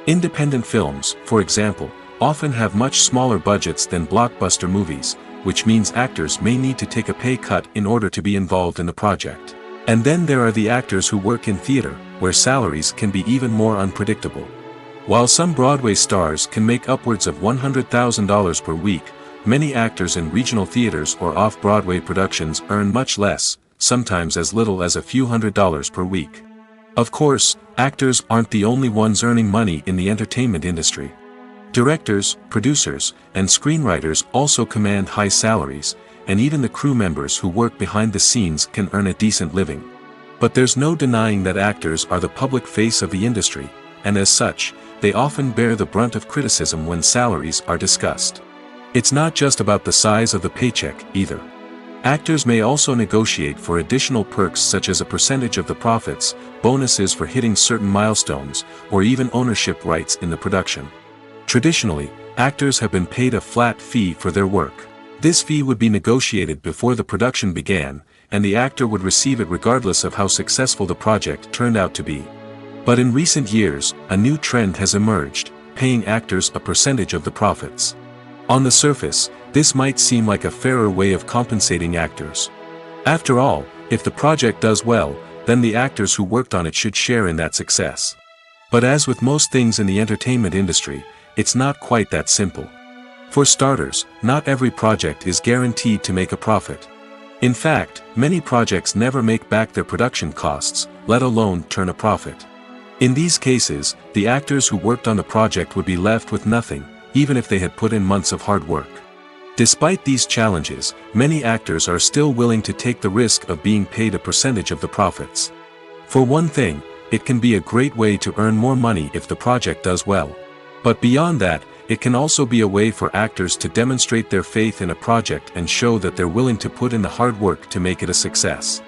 Independent films, for example, often have much smaller budgets than blockbuster movies, which means actors may need to take a pay cut in order to be involved in the project. And then there are the actors who work in theater, where salaries can be even more unpredictable. While some Broadway stars can make upwards of $100,000 per week, many actors in regional theaters or off-Broadway productions earn much less, sometimes as little as a few $100s per week. Of course, actors aren't the only ones earning money in the entertainment industry. Directors, producers, and screenwriters also command high salaries, and even the crew members who work behind the scenes can earn a decent living. But there's no denying that actors are the public face of the industry, and as such, they often bear the brunt of criticism when salaries are discussed. It's not just about the size of the paycheck, either. Actors may also negotiate for additional perks such as a percentage of the profits, bonuses for hitting certain milestones, or even ownership rights in the production. Traditionally, actors have been paid a flat fee for their work. This fee would be negotiated before the production began, and the actor would receive it regardless of how successful the project turned out to be. But in recent years, a new trend has emerged, paying actors a percentage of the profits. On the surface, this might seem like a fairer way of compensating actors. After all, if the project does well, then the actors who worked on it should share in that success. But as with most things in the entertainment industry, it's not quite that simple. For starters, not every project is guaranteed to make a profit. In fact, many projects never make back their production costs, let alone turn a profit. In these cases, the actors who worked on the project would be left with nothing, even if they had put in months of hard work. Despite these challenges, many actors are still willing to take the risk of being paid a percentage of the profits. For one thing, it can be a great way to earn more money if the project does well. But beyond that, it can also be a way for actors to demonstrate their faith in a project and show that they're willing to put in the hard work to make it a success.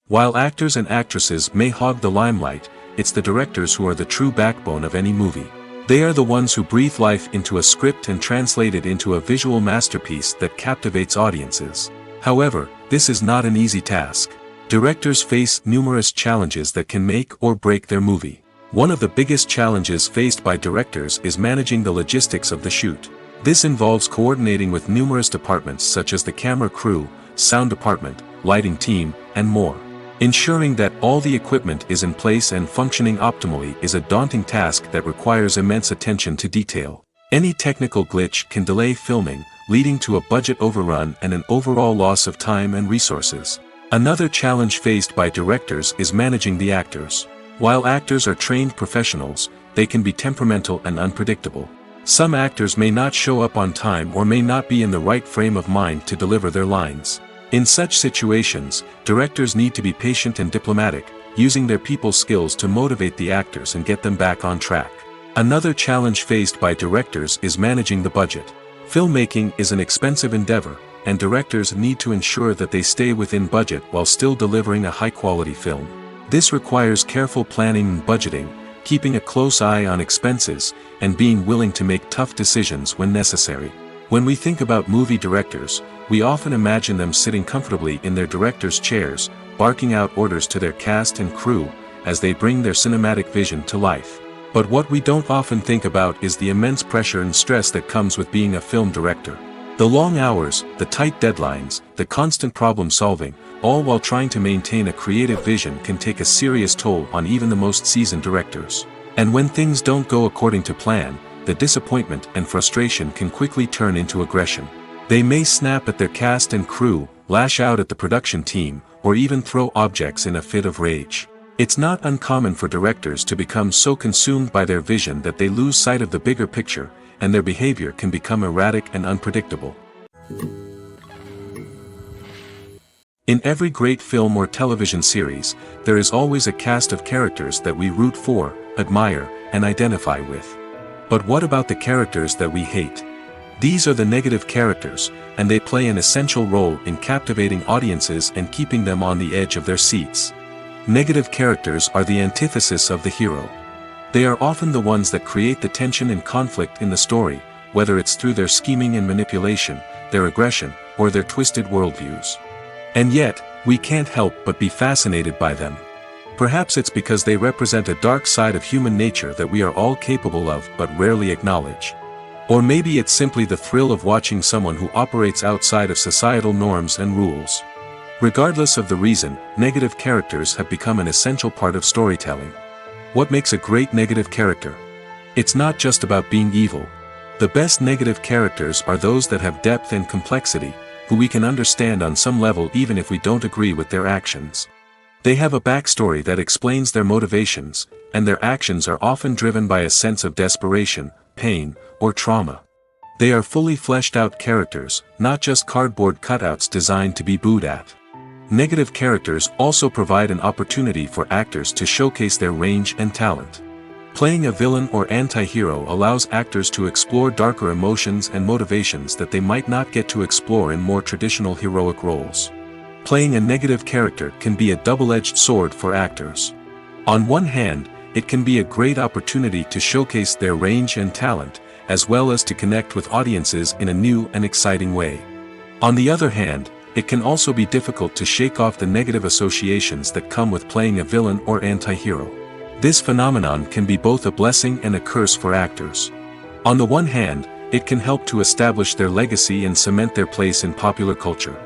While actors and actresses may hog the limelight, it's the directors who are the true backbone of any movie. They are the ones who breathe life into a script and translate it into a visual masterpiece that captivates audiences. However, this is not an easy task. Directors face numerous challenges that can make or break their movie. One of the biggest challenges faced by directors is managing the logistics of the shoot. This involves coordinating with numerous departments such as the camera crew, sound department, lighting team, and more. Ensuring that all the equipment is in place and functioning optimally is a daunting task that requires immense attention to detail. Any technical glitch can delay filming, leading to a budget overrun and an overall loss of time and resources. Another challenge faced by directors is managing the actors. While actors are trained professionals, they can be temperamental and unpredictable. Some actors may not show up on time or may not be in the right frame of mind to deliver their lines. In such situations, directors need to be patient and diplomatic, using their people skills to motivate the actors and get them back on track. Another challenge faced by directors is managing the budget. Filmmaking is an expensive endeavor, and directors need to ensure that they stay within budget while still delivering a high-quality film. This requires careful planning and budgeting, keeping a close eye on expenses, and being willing to make tough decisions when necessary. When we think about movie directors, we often imagine them sitting comfortably in their director's chairs, barking out orders to their cast and crew, as they bring their cinematic vision to life. But what we don't often think about is the immense pressure and stress that comes with being a film director. The long hours, the tight deadlines, the constant problem solving, all while trying to maintain a creative vision can take a serious toll on even the most seasoned directors. And when things don't go according to plan, the disappointment and frustration can quickly turn into aggression. They may snap at their cast and crew, lash out at the production team, or even throw objects in a fit of rage. It's not uncommon for directors to become so consumed by their vision that they lose sight of the bigger picture, and their behavior can become erratic and unpredictable. In every great film or television series, there is always a cast of characters that we root for, admire, and identify with. But what about the characters that we hate? These are the negative characters, and they play an essential role in captivating audiences and keeping them on the edge of their seats. Negative characters are the antithesis of the hero. They are often the ones that create the tension and conflict in the story, whether it's through their scheming and manipulation, their aggression, or their twisted worldviews. And yet, we can't help but be fascinated by them. Perhaps it's because they represent a dark side of human nature that we are all capable of but rarely acknowledge. Or maybe it's simply the thrill of watching someone who operates outside of societal norms and rules. Regardless of the reason, negative characters have become an essential part of storytelling. What makes a great negative character? It's not just about being evil. The best negative characters are those that have depth and complexity, who we can understand on some level even if we don't agree with their actions. They have a backstory that explains their motivations, and their actions are often driven by a sense of desperation, pain, or trauma. They are fully fleshed out characters, not just cardboard cutouts designed to be booed at. Negative characters also provide an opportunity for actors to showcase their range and talent. Playing a villain or anti-hero allows actors to explore darker emotions and motivations that they might not get to explore in more traditional heroic roles. Playing a negative character can be a double-edged sword for actors. On one hand, it can be a great opportunity to showcase their range and talent, as well as to connect with audiences in a new and exciting way. On the other hand, it can also be difficult to shake off the negative associations that come with playing a villain or anti-hero. This phenomenon can be both a blessing and a curse for actors. On the one hand, it can help to establish their legacy and cement their place in popular culture.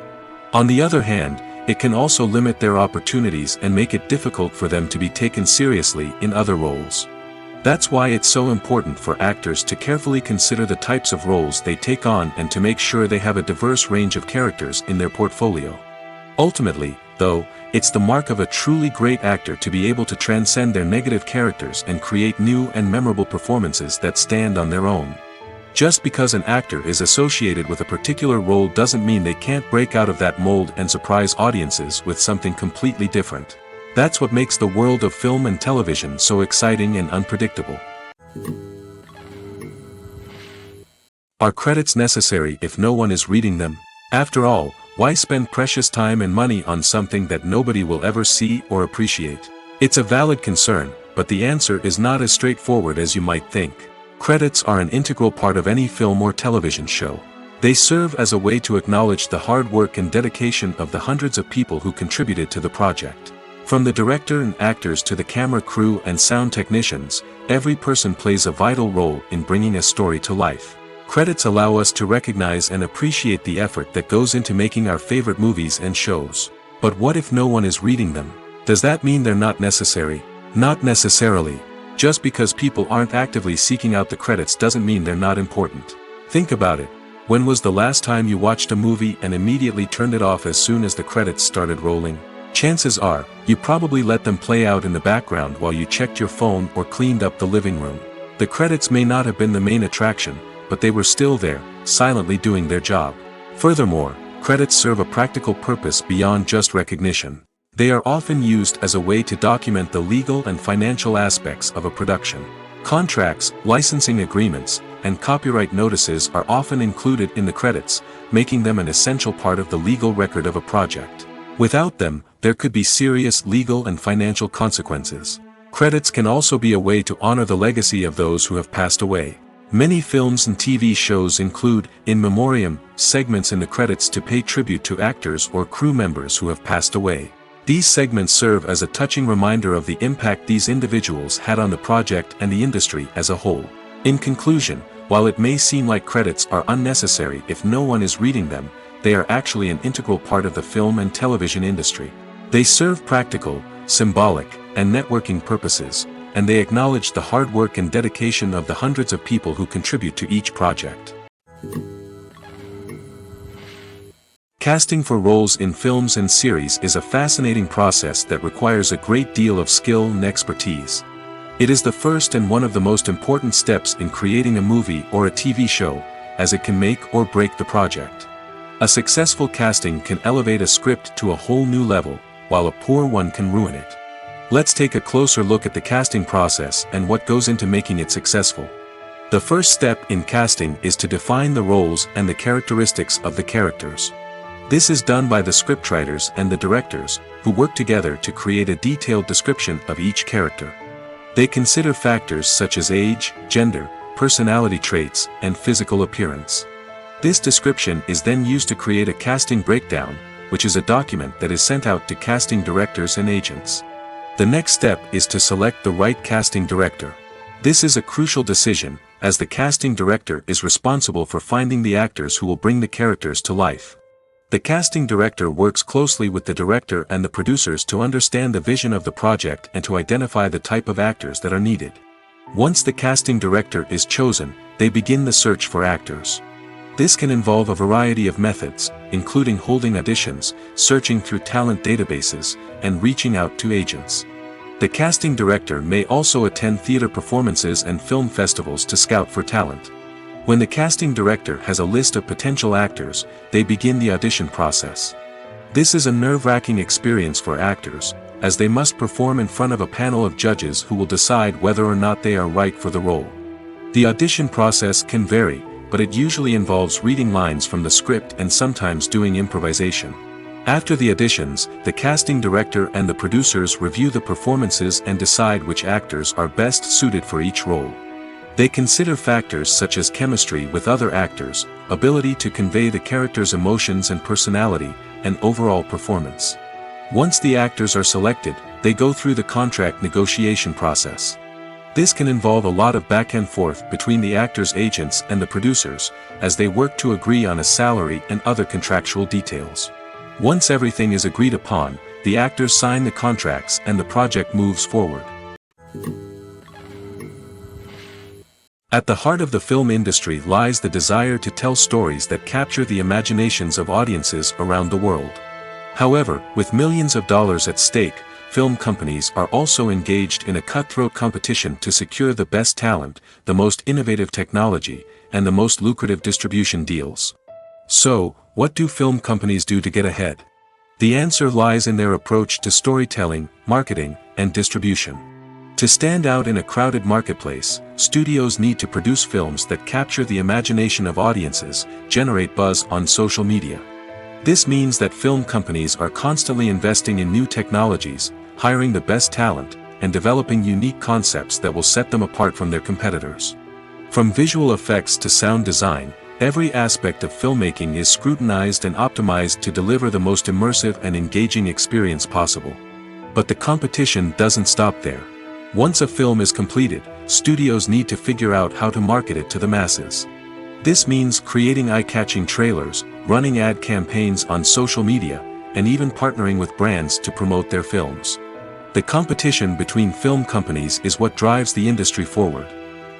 On the other hand, it can also limit their opportunities and make it difficult for them to be taken seriously in other roles. That's why it's so important for actors to carefully consider the types of roles they take on and to make sure they have a diverse range of characters in their portfolio. Ultimately, though, it's the mark of a truly great actor to be able to transcend their negative characters and create new and memorable performances that stand on their own. Just because an actor is associated with a particular role doesn't mean they can't break out of that mold and surprise audiences with something completely different. That's what makes the world of film and television so exciting and unpredictable. Are credits necessary if no one is reading them? After all, why spend precious time and money on something that nobody will ever see or appreciate? It's a valid concern, but the answer is not as straightforward as you might think. Credits are an integral part of any film or television show. They serve as a way to acknowledge the hard work and dedication of the hundreds of people who contributed to the project. From the director and actors to the camera crew and sound technicians, every person plays a vital role in bringing a story to life. Credits allow us to recognize and appreciate the effort that goes into making our favorite movies and shows. But what if no one is reading them? Does that mean they're not necessary? Not necessarily. Just because people aren't actively seeking out the credits doesn't mean they're not important. Think about it. When was the last time you watched a movie and immediately turned it off as soon as the credits started rolling? Chances are, you probably let them play out in the background while you checked your phone or cleaned up the living room. The credits may not have been the main attraction, but they were still there, silently doing their job. Furthermore, credits serve a practical purpose beyond just recognition. They are often used as a way to document the legal and financial aspects of a production. Contracts, licensing agreements, and copyright notices are often included in the credits, making them an essential part of the legal record of a project. Without them, there could be serious legal and financial consequences. Credits can also be a way to honor the legacy of those who have passed away. Many films and TV shows include, in memoriam, segments in the credits to pay tribute to actors or crew members who have passed away. These segments serve as a touching reminder of the impact these individuals had on the project and the industry as a whole. In conclusion, while it may seem like credits are unnecessary if no one is reading them, they are actually an integral part of the film and television industry. They serve practical, symbolic, and networking purposes, and they acknowledge the hard work and dedication of the hundreds of people who contribute to each project. Casting for roles in films and series is a fascinating process that requires a great deal of skill and expertise. It is the first and one of the most important steps in creating a movie or a TV show, as it can make or break the project. A successful casting can elevate a script to a whole new level, while a poor one can ruin it. Let's take a closer look at the casting process and what goes into making it successful. The first step in casting is to define the roles and the characteristics of the characters. This is done by the scriptwriters and the directors, who work together to create a detailed description of each character. They consider factors such as age, gender, personality traits, and physical appearance. This description is then used to create a casting breakdown, which is a document that is sent out to casting directors and agents. The next step is to select the right casting director. This is a crucial decision, as the casting director is responsible for finding the actors who will bring the characters to life. The casting director works closely with the director and the producers to understand the vision of the project and to identify the type of actors that are needed. Once the casting director is chosen, they begin the search for actors. This can involve a variety of methods, including holding auditions, searching through talent databases, and reaching out to agents. The casting director may also attend theater performances and film festivals to scout for talent. When the casting director has a list of potential actors, they begin the audition process. This is a nerve-wracking experience for actors, as they must perform in front of a panel of judges who will decide whether or not they are right for the role. The audition process can vary, but it usually involves reading lines from the script and sometimes doing improvisation. After the auditions, the casting director and the producers review the performances and decide which actors are best suited for each role. They consider factors such as chemistry with other actors, ability to convey the character's emotions and personality, and overall performance. Once the actors are selected, they go through the contract negotiation process. This can involve a lot of back and forth between the actors' agents and the producers, as they work to agree on a salary and other contractual details. Once everything is agreed upon, the actors sign the contracts and the project moves forward. At the heart of the film industry lies the desire to tell stories that capture the imaginations of audiences around the world. However, with millions of dollars at stake, film companies are also engaged in a cutthroat competition to secure the best talent, the most innovative technology, and the most lucrative distribution deals. So, what do film companies do to get ahead? The answer lies in their approach to storytelling, marketing, and distribution. To stand out in a crowded marketplace, studios need to produce films that capture the imagination of audiences, generate buzz on social media. This means that film companies are constantly investing in new technologies, hiring the best talent, and developing unique concepts that will set them apart from their competitors. From visual effects to sound design, every aspect of filmmaking is scrutinized and optimized to deliver the most immersive and engaging experience possible. But the competition doesn't stop there. Once a film is completed, studios need to figure out how to market it to the masses. This means creating eye-catching trailers, running ad campaigns on social media, and even partnering with brands to promote their films. The competition between film companies is what drives the industry forward.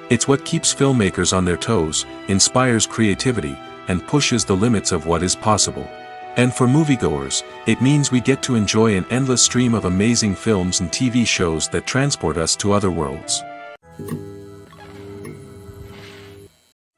It's what keeps filmmakers on their toes, inspires creativity, and pushes the limits of what is possible. And for moviegoers, it means we get to enjoy an endless stream of amazing films and TV shows that transport us to other worlds.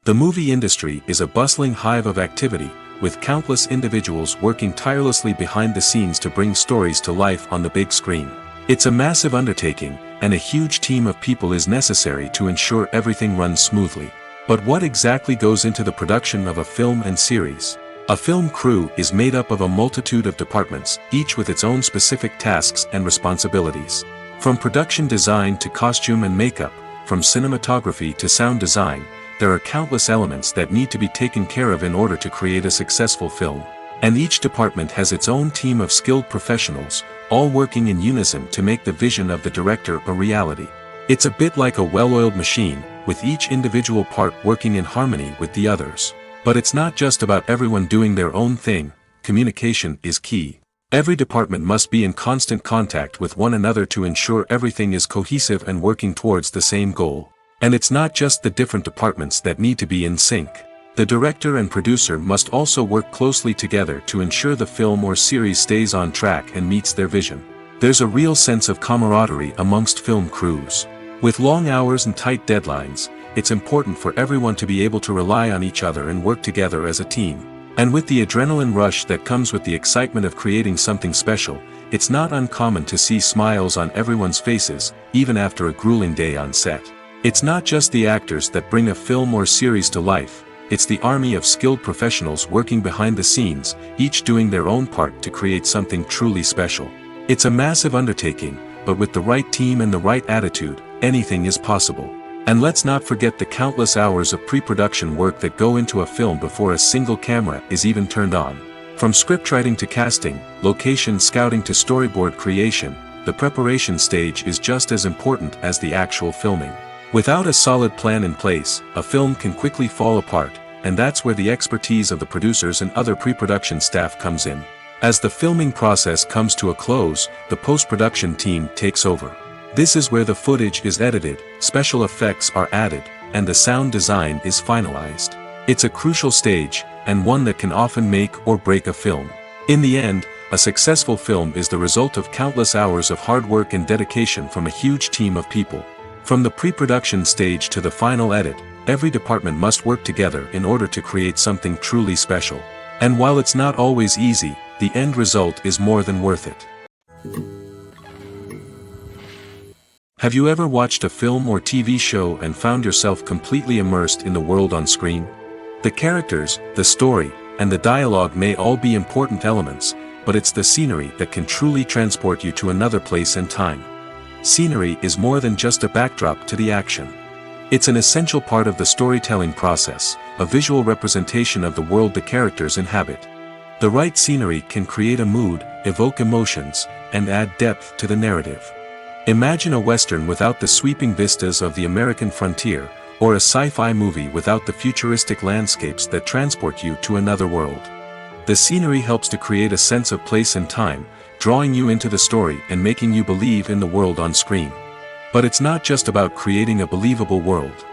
The movie industry is a bustling hive of activity, with countless individuals working tirelessly behind the scenes to bring stories to life on the big screen. It's a massive undertaking, and a huge team of people is necessary to ensure everything runs smoothly. But what exactly goes into the production of a film and series? A film crew is made up of a multitude of departments, each with its own specific tasks and responsibilities. From production design to costume and makeup, from cinematography to sound design, there are countless elements that need to be taken care of in order to create a successful film. And each department has its own team of skilled professionals, all working in unison to make the vision of the director a reality. It's a bit like a well-oiled machine, with each individual part working in harmony with the others. But it's not just about everyone doing their own thing. Communication is key. Every department must be in constant contact with one another to ensure everything is cohesive and working towards the same goal. And it's not just the different departments that need to be in sync. The director and producer must also work closely together to ensure the film or series stays on track and meets their vision. There's a real sense of camaraderie amongst film crews. With long hours and tight deadlines, it's important for everyone to be able to rely on each other and work together as a team. And with the adrenaline rush that comes with the excitement of creating something special, it's not uncommon to see smiles on everyone's faces, even after a grueling day on set. It's not just the actors that bring a film or series to life, it's the army of skilled professionals working behind the scenes, each doing their own part to create something truly special. It's a massive undertaking, but with the right team and the right attitude, anything is possible. And let's not forget the countless hours of pre-production work that go into a film before a single camera is even turned on. From scriptwriting to casting, location scouting to storyboard creation, the preparation stage is just as important as the actual filming. Without a solid plan in place, a film can quickly fall apart, and that's where the expertise of the producers and other pre-production staff comes in. As the filming process comes to a close, the post-production team takes over. This is where the footage is edited, special effects are added, and the sound design is finalized. It's a crucial stage, and one that can often make or break a film. In the end, a successful film is the result of countless hours of hard work and dedication from a huge team of people. From the pre-production stage to the final edit, every department must work together in order to create something truly special. And while it's not always easy, the end result is more than worth it. Have you ever watched a film or TV show and found yourself completely immersed in the world on screen? The characters, the story, and the dialogue may all be important elements, but it's the scenery that can truly transport you to another place and time. Scenery is more than just a backdrop to the action. It's an essential part of the storytelling process, a visual representation of the world the characters inhabit. The right scenery can create a mood, evoke emotions, and add depth to the narrative. Imagine a Western without the sweeping vistas of the American frontier, or a sci-fi movie without the futuristic landscapes that transport you to another world. The scenery helps to create a sense of place and time, drawing you into the story and making you believe in the world on screen. But it's not just about creating a believable world.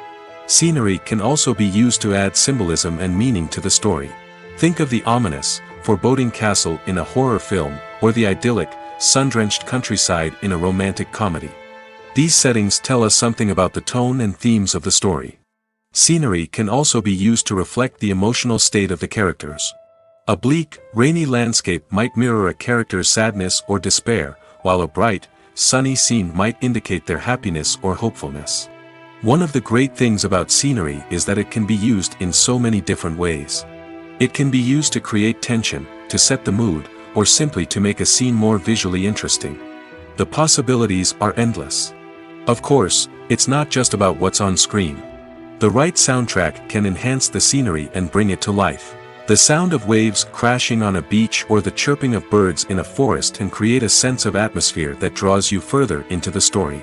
Scenery can also be used to add symbolism and meaning to the story. Think of the ominous, foreboding castle in a horror film, or the idyllic, sun-drenched countryside in a romantic comedy. These settings tell us something about the tone and themes of the story. Scenery can also be used to reflect the emotional state of the characters. A bleak, rainy landscape might mirror a character's sadness or despair, while a bright, sunny scene might indicate their happiness or hopefulness. One of the great things about scenery is that it can be used in so many different ways. It can be used to create tension, to set the mood, or simply to make a scene more visually interesting. The possibilities are endless. Of course, it's not just about what's on screen. The right soundtrack can enhance the scenery and bring it to life. The sound of waves crashing on a beach or the chirping of birds in a forest can create a sense of atmosphere that draws you further into the story.